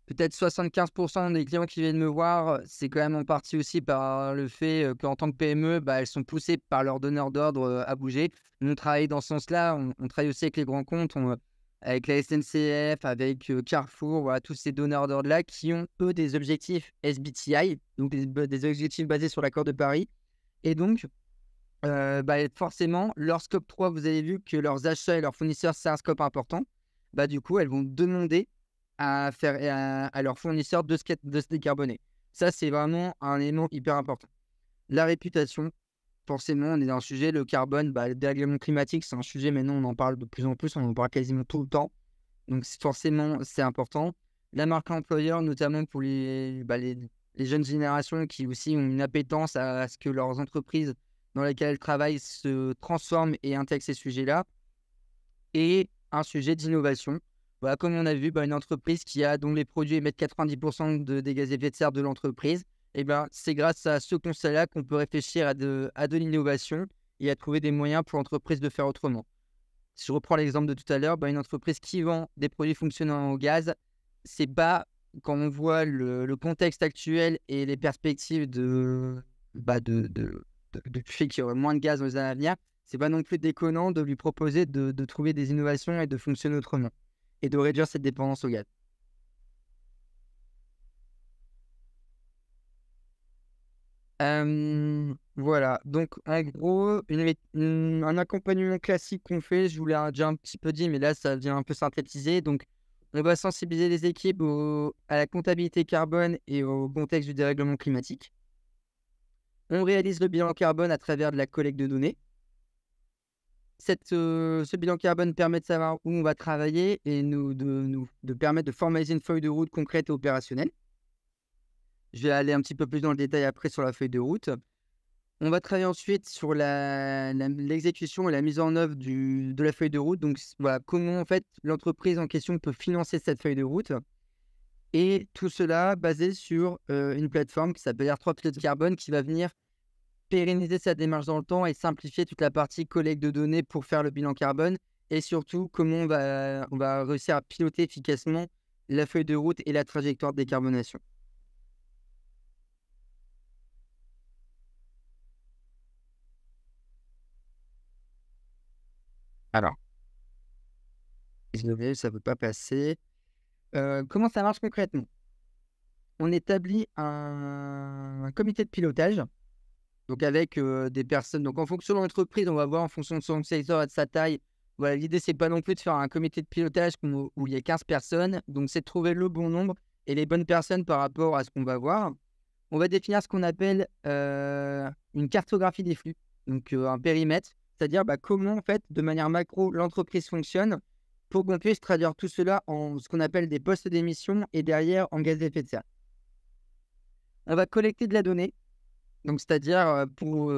peut-être 75% des clients qui viennent me voir, c'est quand même en partie aussi par le fait qu'en tant que PME, elles sont poussées par leurs donneurs d'ordre à bouger. Nous, on travaille dans ce sens-là. On travaille aussi avec les grands comptes, avec la SNCF, avec Carrefour, voilà, tous ces donneurs d'ordre-là qui ont, eux, des objectifs SBTI, donc des objectifs basés sur l'accord de Paris. Et donc, forcément, leur scope 3, vous avez vu que leurs achats et leurs fournisseurs, c'est un scope important. Du coup, elles vont demander à leurs fournisseurs de se décarboner. Ça, c'est vraiment un élément hyper important. La réputation, forcément, on est dans un sujet, le carbone, le dérèglement climatique, c'est un sujet, maintenant, on en parle de plus en plus, on en parle quasiment tout le temps. Donc, forcément, c'est important. La marque employeur, notamment pour les jeunes générations qui aussi ont une appétence à ce que leurs entreprises dans lesquelles elles travaillent se transforment et intègrent ces sujets-là. Et un sujet d'innovation. Comme on a vu, une entreprise dont les produits émettent 90% des gaz à effet de serre de l'entreprise, c'est grâce à ce constat-là qu'on peut réfléchir à de l'innovation et à trouver des moyens pour l'entreprise de faire autrement. Si je reprends l'exemple de tout à l'heure, une entreprise qui vend des produits fonctionnant au gaz, c'est pas, quand on voit le contexte actuel et les perspectives du fait qu'il y aurait moins de gaz dans les années à venir, c'est pas non plus déconnant de lui proposer de trouver des innovations et de fonctionner autrement et de réduire cette dépendance au gaz. Voilà, donc en gros, un accompagnement classique qu'on fait, je vous l'ai déjà un petit peu dit, mais là ça vient un peu synthétiser. Donc, on va sensibiliser les équipes à la comptabilité carbone et au contexte du dérèglement climatique. On réalise le bilan carbone à travers de la collecte de données. Ce bilan carbone permet de savoir où on va travailler et de permettre de formaliser une feuille de route concrète et opérationnelle. Je vais aller un petit peu plus dans le détail après sur la feuille de route. On va travailler ensuite sur l'exécution et la mise en œuvre de la feuille de route. Donc, comment en fait l'entreprise en question peut financer cette feuille de route. Et tout cela basé sur une plateforme qui s'appelle R3 Pilote Carbone qui va venir pérenniser sa démarche dans le temps et simplifier toute la partie collecte de données pour faire le bilan carbone. Et surtout, comment on va réussir à piloter efficacement la feuille de route et la trajectoire de décarbonation. Alors, ça ne peut pas passer. Comment ça marche concrètement? On établit un comité de pilotage, donc avec des personnes. Donc, en fonction de l'entreprise, on va voir en fonction de son secteur et de sa taille. Voilà, l'idée, c'est pas non plus de faire un comité de pilotage où il y a 15 personnes. Donc, c'est de trouver le bon nombre et les bonnes personnes par rapport à ce qu'on va voir. On va définir ce qu'on appelle une cartographie des flux, donc un périmètre. C'est-à-dire comment, en fait, de manière macro, l'entreprise fonctionne pour qu'on puisse traduire tout cela en ce qu'on appelle des postes d'émission et derrière en gaz à effet de serre. On va collecter de la donnée, donc c'est-à-dire pour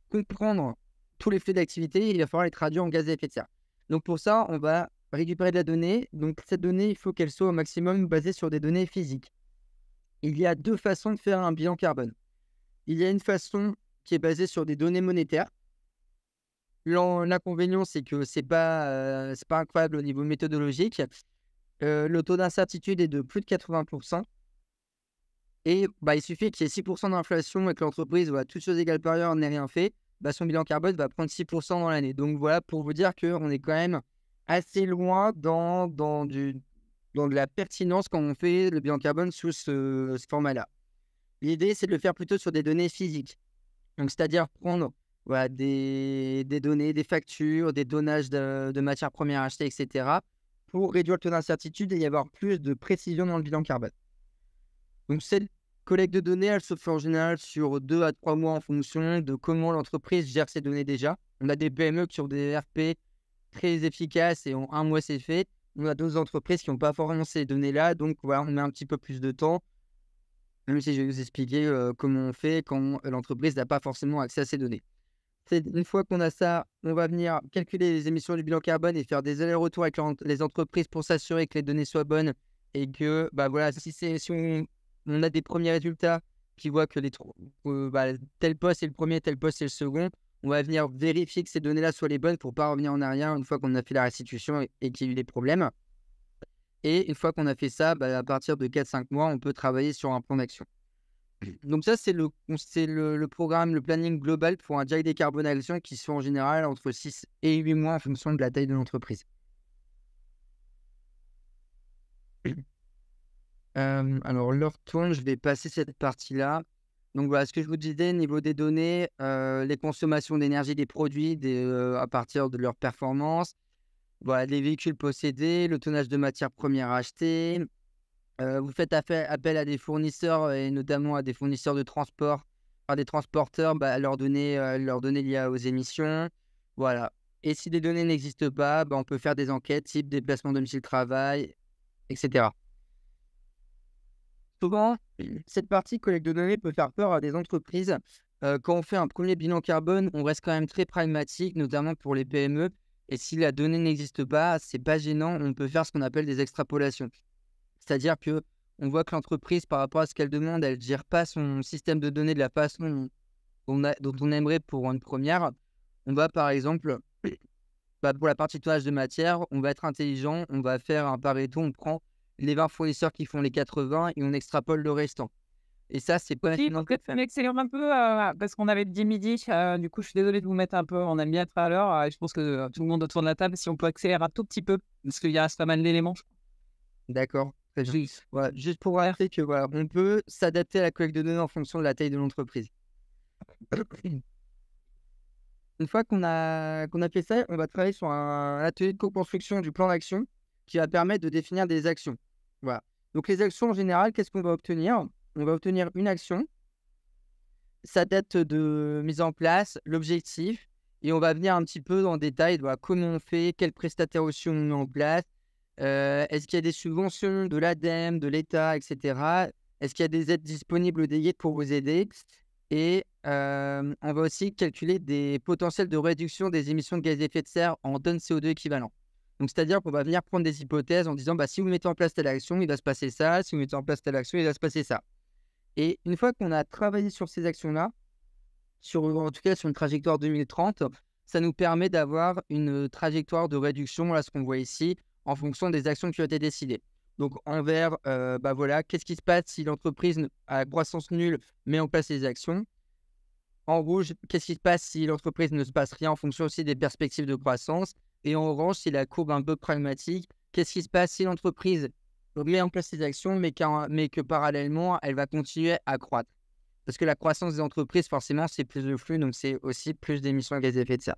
comprendre tous les flux d'activité, il va falloir les traduire en gaz à effet de serre. Donc pour ça, on va récupérer de la donnée. Donc cette donnée, il faut qu'elle soit au maximum basée sur des données physiques. Il y a deux façons de faire un bilan carbone. Il y a une façon qui est basée sur des données monétaires. L'inconvénient, c'est que c'est pas incroyable au niveau méthodologique. Le taux d'incertitude est de plus de 80%. Et il suffit qu'il y ait 6% d'inflation et que l'entreprise, toutes choses égales par ailleurs, n'ait rien fait, son bilan carbone va prendre 6% dans l'année. Donc voilà, pour vous dire qu'on est quand même assez loin dans de la pertinence quand on fait le bilan carbone sous ce format-là. L'idée, c'est de le faire plutôt sur des données physiques. Donc, c'est-à-dire prendre des données, des factures, des donnages de matières premières achetées, etc., pour réduire le taux d'incertitude et y avoir plus de précision dans le bilan carbone. Donc, cette collecte de données, elle se fait en général sur 2 à 3 mois en fonction de comment l'entreprise gère ses données déjà. On a des PME qui ont des RP très efficaces et en 1 mois, c'est fait. On a d'autres entreprises qui n'ont pas forcément ces données-là. Donc, voilà, on met un petit peu plus de temps. Même si je vais vous expliquer comment on fait quand l'entreprise n'a pas forcément accès à ces données. Une fois qu'on a ça, on va venir calculer les émissions du bilan carbone et faire des allers-retours avec les entreprises pour s'assurer que les données soient bonnes et que si on a des premiers résultats qui voient que tel poste est le premier, tel poste est le second, on va venir vérifier que ces données-là soient les bonnes pour ne pas revenir en arrière une fois qu'on a fait la restitution et qu'il y a eu des problèmes. Et une fois qu'on a fait ça, à partir de 4-5 mois, on peut travailler sur un plan d'action. Donc ça, c'est le programme, le planning global pour un direct décarbonation qui sont en général entre 6 et 8 mois en fonction de la taille de l'entreprise. Alors, l'heure tourne, je vais passer cette partie-là. Donc voilà, ce que je vous disais, niveau des données, les consommations d'énergie des produits à partir de leur performance, voilà, les véhicules possédés, le tonnage de matières premières achetées. Vous faites appel à des fournisseurs et notamment à des fournisseurs de transport, par des transporteurs, leurs données liées aux émissions. Voilà. Et si des données n'existent pas, on peut faire des enquêtes type déplacement domicile-travail, etc. Souvent, cette partie collecte de données peut faire peur à des entreprises. Quand on fait un premier bilan carbone, on reste quand même très pragmatique, notamment pour les PME. Et si la donnée n'existe pas, c'est pas gênant, on peut faire ce qu'on appelle des extrapolations. C'est-à-dire qu'on voit que l'entreprise, par rapport à ce qu'elle demande, elle ne gère pas son système de données de la façon dont on aimerait pour une première. On va, par exemple, pour la partie tonnage de matière, on va être intelligent, on va faire un Pareto, on prend les 20 fournisseurs qui font les 80 et on extrapole le restant. Et ça, c'est pas... Si, peut-être qu'on accélère un peu parce qu'on avait dit midi. Du coup, je suis désolée de vous mettre un peu. On aime bien être à l'heure. Je pense que tout le monde autour de la table, si on peut accélérer un tout petit peu, parce qu'il reste pas mal d'éléments. D'accord. Voilà, juste pour rappeler que on peut s'adapter à la collecte de données en fonction de la taille de l'entreprise. Une fois qu'on a fait ça, on va travailler sur un atelier de co-construction du plan d'action qui va permettre de définir des actions. Voilà. Donc les actions en général, qu'est-ce qu'on va obtenir? On va obtenir une action, sa date de mise en place, l'objectif, et on va venir un petit peu en détail comment on fait, quel prestataire aussi on met en place. Est-ce qu'il y a des subventions de l'ADEME, de l'État, etc. Est-ce qu'il y a des aides disponibles des guides pour vous aider? Et on va aussi calculer des potentiels de réduction des émissions de gaz à effet de serre en tonnes CO2 équivalent. Donc, c'est-à-dire qu'on va venir prendre des hypothèses en disant si vous mettez en place telle action, il va se passer ça. Si vous mettez en place telle action, il va se passer ça. Et une fois qu'on a travaillé sur ces actions-là, en tout cas sur une trajectoire 2030, ça nous permet d'avoir une trajectoire de réduction, là, ce qu'on voit ici, en fonction des actions qui ont été décidées. Donc, en vert, qu'est-ce qui se passe si l'entreprise à croissance nulle met en place les actions? En rouge, qu'est-ce qui se passe si l'entreprise ne se passe rien en fonction aussi des perspectives de croissance? Et en orange, c'est la courbe un peu pragmatique. Qu'est-ce qui se passe si l'entreprise met en place ses actions, mais que parallèlement, elle va continuer à croître? Parce que la croissance des entreprises, forcément, c'est plus de flux, donc c'est aussi plus d'émissions de gaz à effet de serre.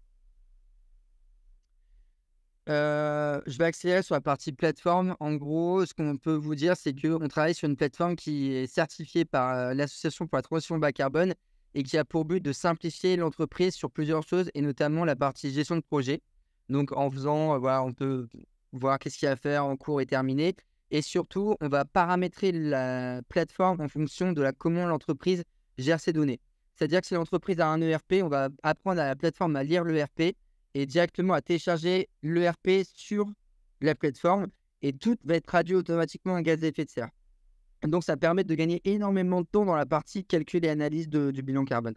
Je vais accélérer sur la partie plateforme. En gros, ce qu'on peut vous dire, c'est qu'on travaille sur une plateforme qui est certifiée par l'Association pour la transition bas carbone et qui a pour but de simplifier l'entreprise sur plusieurs choses, et notamment la partie gestion de projet. Donc, en faisant, on peut voir qu'est-ce qu'il y a à faire en cours et terminé. Et surtout, on va paramétrer la plateforme en fonction de comment l'entreprise gère ses données. C'est-à-dire que si l'entreprise a un ERP, on va apprendre à la plateforme à lire l'ERP et directement à télécharger l'ERP sur la plateforme, et tout va être traduit automatiquement en gaz à effet de serre. Donc, ça permet de gagner énormément de temps dans la partie calcul et analyse du bilan carbone.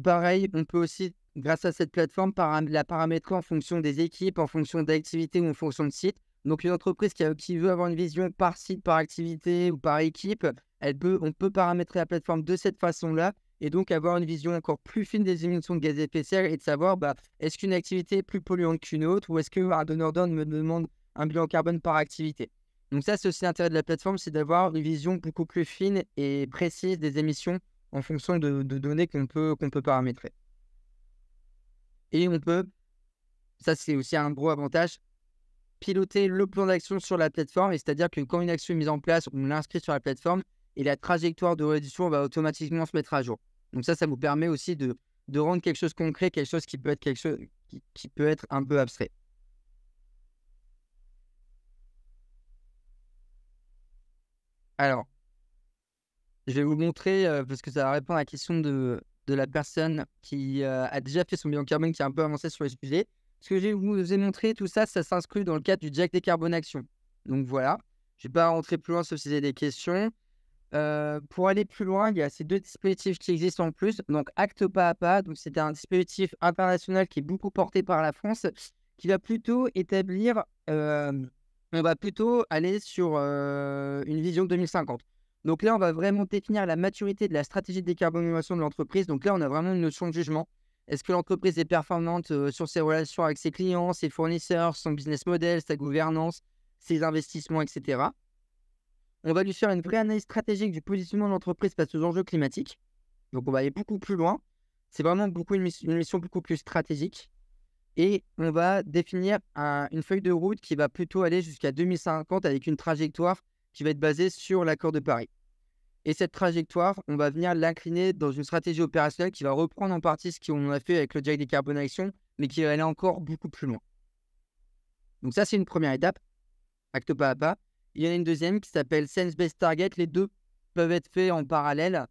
Pareil, on peut aussi, grâce à cette plateforme, la paramétrer en fonction des équipes, en fonction d'activités ou en fonction de site. Donc, une entreprise qui veut avoir une vision par site, par activité ou par équipe, on peut paramétrer la plateforme de cette façon-là et donc avoir une vision encore plus fine des émissions de gaz à effet de serre et de savoir est-ce qu'une activité est plus polluante qu'une autre, ou est-ce qu'un donneur d'ordre me demande un bilan carbone par activité. Donc ça, c'est aussi l'intérêt de la plateforme, c'est d'avoir une vision beaucoup plus fine et précise des émissions en fonction de données qu'on peut paramétrer. Et on peut, ça c'est aussi un gros avantage, piloter le plan d'action sur la plateforme, et c'est-à-dire que quand une action est mise en place, on l'inscrit sur la plateforme et la trajectoire de réduction va automatiquement se mettre à jour. Donc ça vous permet aussi de rendre quelque chose concret, quelque chose qui peut être qui peut être un peu abstrait. Alors, je vais vous montrer, parce que ça va répondre à la question de la personne qui a déjà fait son bilan carbone, qui est un peu avancé sur les sujets. Ce que je vous ai montré, tout ça, ça s'inscrit dans le cadre du Jack Décarbonation. Donc voilà, je ne vais pas rentrer plus loin sauf si vous avez des questions. Pour aller plus loin, il y a ces 2 dispositifs qui existent en plus. Donc Acte Pas à Pas, donc c'est un dispositif international qui est beaucoup porté par la France, qui va plutôt établir, on va plutôt aller sur une vision 2050. Donc là, on va vraiment définir la maturité de la stratégie de décarbonisation de l'entreprise. Donc là, on a vraiment une notion de jugement. Est-ce que l'entreprise est performante sur ses relations avec ses clients, ses fournisseurs, son business model, sa gouvernance, ses investissements, etc. On va lui faire une vraie analyse stratégique du positionnement de l'entreprise face aux enjeux climatiques. Donc, on va aller beaucoup plus loin. C'est vraiment une mission beaucoup plus stratégique. Et on va définir une feuille de route qui va plutôt aller jusqu'à 2050 avec une trajectoire qui va être basée sur l'accord de Paris. Et cette trajectoire, on va venir l'incliner dans une stratégie opérationnelle qui va reprendre en partie ce qu'on a fait avec le Jack Décarbonation, mais qui va aller encore beaucoup plus loin. Donc ça, c'est une première étape, acte pas à pas. Il y en a une deuxième qui s'appelle Science-Based Target. Les deux peuvent être faits en parallèle,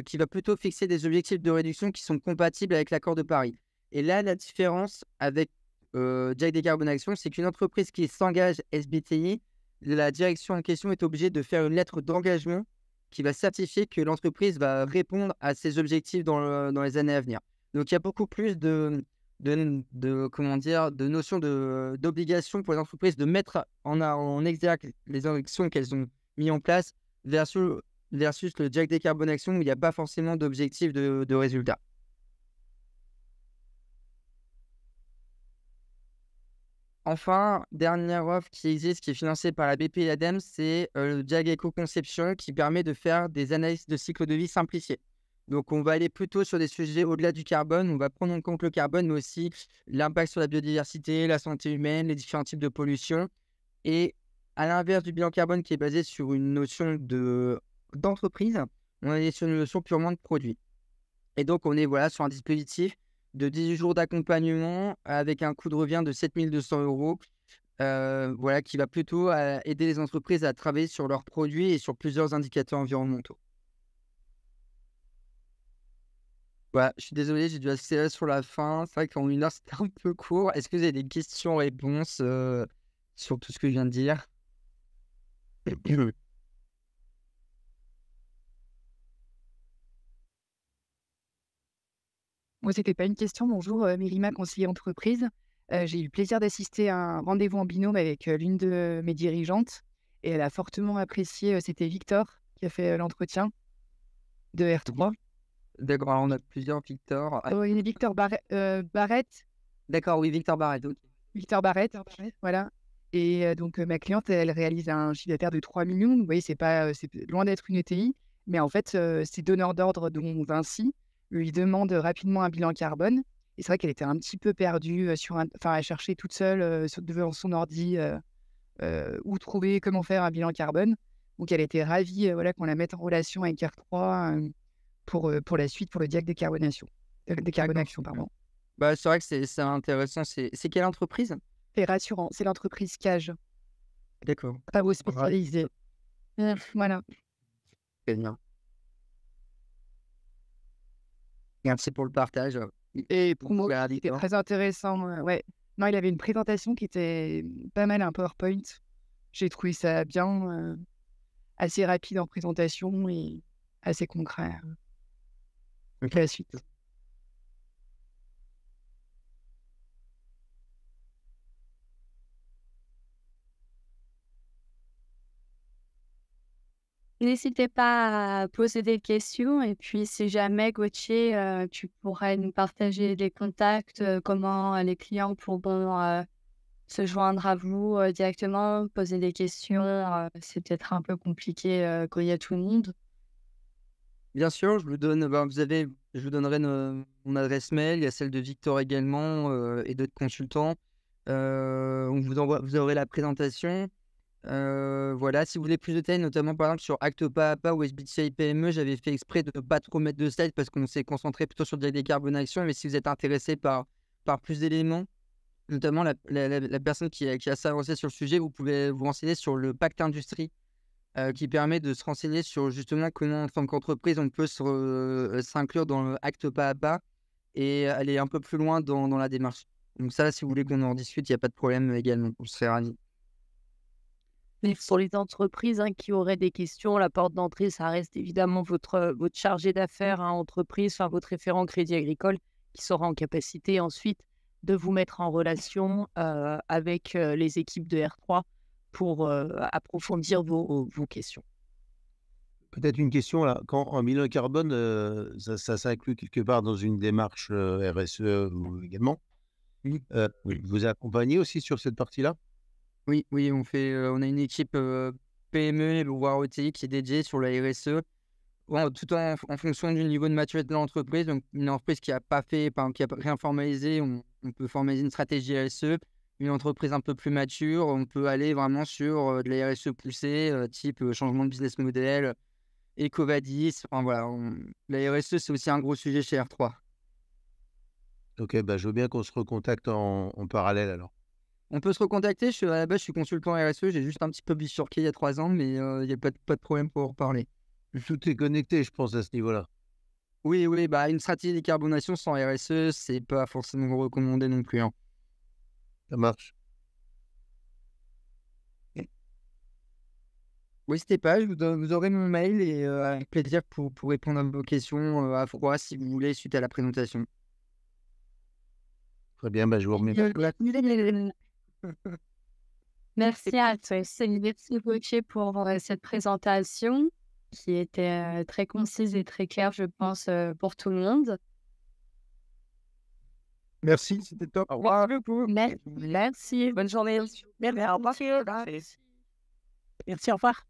qui va plutôt fixer des objectifs de réduction qui sont compatibles avec l'accord de Paris. Et là, la différence avec Jack Décarbonation, c'est qu'une entreprise qui s'engage SBTI, la direction en question est obligée de faire une lettre d'engagement qui va certifier que l'entreprise va répondre à ses objectifs dans les années à venir. Donc, il y a beaucoup plus de notions d'obligation pour les entreprises de mettre en exergue les actions qu'elles ont mis en place versus le Jack Décarbonation où il n'y a pas forcément d'objectif de résultat. Enfin, dernière offre qui existe, qui est financée par la BPI et l'ADEME, c'est le Jack Éco-Conception qui permet de faire des analyses de cycle de vie simplifiées. Donc, on va aller plutôt sur des sujets au-delà du carbone. On va prendre en compte le carbone, mais aussi l'impact sur la biodiversité, la santé humaine, les différents types de pollution. Et à l'inverse du bilan carbone qui est basé sur une notion d'entreprise, on est sur une notion purement de produit. Et donc, on est sur un dispositif de 18 jours d'accompagnement avec un coût de revient de 7 200 €, qui va plutôt aider les entreprises à travailler sur leurs produits et sur plusieurs indicateurs environnementaux. Voilà, je suis désolé, j'ai dû accélérer sur la fin. C'est vrai qu'en 1 heure, c'était un peu court. Est-ce que vous avez des questions-réponses sur tout ce que je viens de dire? Moi, c'était pas une question. Bonjour, Mérima, conseiller entreprise. J'ai eu le plaisir d'assister à un rendez-vous en binôme avec l'une de mes dirigeantes et elle a fortement apprécié. C'était Victor qui a fait l'entretien de R3. D'accord, alors on a plusieurs Victor. Oui, Victor Barrett. D'accord, oui, Victor Barrett. Okay. Victor Barrett, voilà. Et donc, ma cliente, elle réalise un chiffre d'affaires de 3 millions. Vous voyez, c'est loin d'être une ETI. Mais en fait, ces donneurs d'ordre, dont Vinci, lui demandent rapidement un bilan carbone. Et c'est vrai qu'elle était un petit peu perdue elle cherchait toute seule devant son ordi où trouver, comment faire un bilan carbone. Donc, elle était ravie qu'on la mette en relation avec R3 pour la suite, pour le Jack Décarbonation. Décarbonation, pardon. Bah, c'est vrai que c'est intéressant. C'est quelle entreprise? C'est rassurant. C'est l'entreprise Cage. D'accord. Travaux spécialisés. Voilà. Très bien. Merci pour le partage. Et pour moi, c'était très intéressant. Ouais. Non, il avait une présentation qui était pas mal, un PowerPoint. J'ai trouvé ça bien, assez rapide en présentation et assez concret. Ok. La suite. N'hésitez pas à poser des questions et puis si jamais Gauthier, tu pourrais nous partager des contacts, comment les clients pourront se joindre à vous directement, poser des questions. C'est peut-être un peu compliqué quand il y a tout le monde. Bien sûr, je vous donne, je vous donnerai mon adresse mail, il y a celle de Victor également et d'autres consultants. Vous aurez la présentation. Voilà, si vous voulez plus de détails, notamment par exemple sur Acte Pas à Pas ou SBTI PME, j'avais fait exprès de ne pas trop mettre de slides parce qu'on s'est concentré plutôt sur de la décarbonation. Mais si vous êtes intéressé par plus d'éléments, notamment la personne qui a assez avancé sur le sujet, vous pouvez vous renseigner sur le pacte industrie qui permet de se renseigner sur justement comment, en tant qu'entreprise, on peut s'inclure dans le Acte Pas à Pas et aller un peu plus loin dans la démarche. Donc ça, si vous voulez qu'on en discute, il n'y a pas de problème également. Je serais ravi. Mais pour les entreprises qui auraient des questions, la porte d'entrée, ça reste évidemment votre chargé d'affaires entreprise, enfin votre référent Crédit Agricole, qui sera en capacité ensuite de vous mettre en relation avec les équipes de R3 pour approfondir vos questions. Peut-être une question là. Quand un bilan carbone, ça s'inclut quelque part dans une démarche RSE également. Oui. Vous accompagnez aussi sur cette partie-là? Oui, on a une équipe PME, voire ETI qui est dédiée sur la RSE. Tout en fonction du niveau de maturité de l'entreprise. Donc, une entreprise qui n'a pas fait, qui n'a rien formalisé, on peut formaliser une stratégie RSE. Une entreprise un peu plus mature, on peut aller vraiment sur de la RSE poussée, type changement de business model, EcoVadis. Enfin, voilà, la RSE, c'est aussi un gros sujet chez R3. Ok, je veux bien qu'on se recontacte en parallèle alors. On peut se recontacter. À la base, je suis consultant RSE. J'ai juste un petit peu bifurqué il y a 3 ans, mais il n'y a pas de problème pour en reparler. Tout est connecté, je pense, à ce niveau-là. Oui, une stratégie de décarbonation sans RSE, c'est pas forcément recommandé non plus. Ça marche. Oui, n'hésitez pas, vous aurez mon mail et avec plaisir pour répondre à vos questions à froid si vous voulez suite à la présentation. Très bien, je vous remercie. Merci à toi. Merci Gauthier pour cette présentation qui était très concise et très claire, je pense, pour tout le monde. Merci, c'était top. Au revoir. Merci. Bonne journée. Merci. Au revoir. Merci. Au revoir.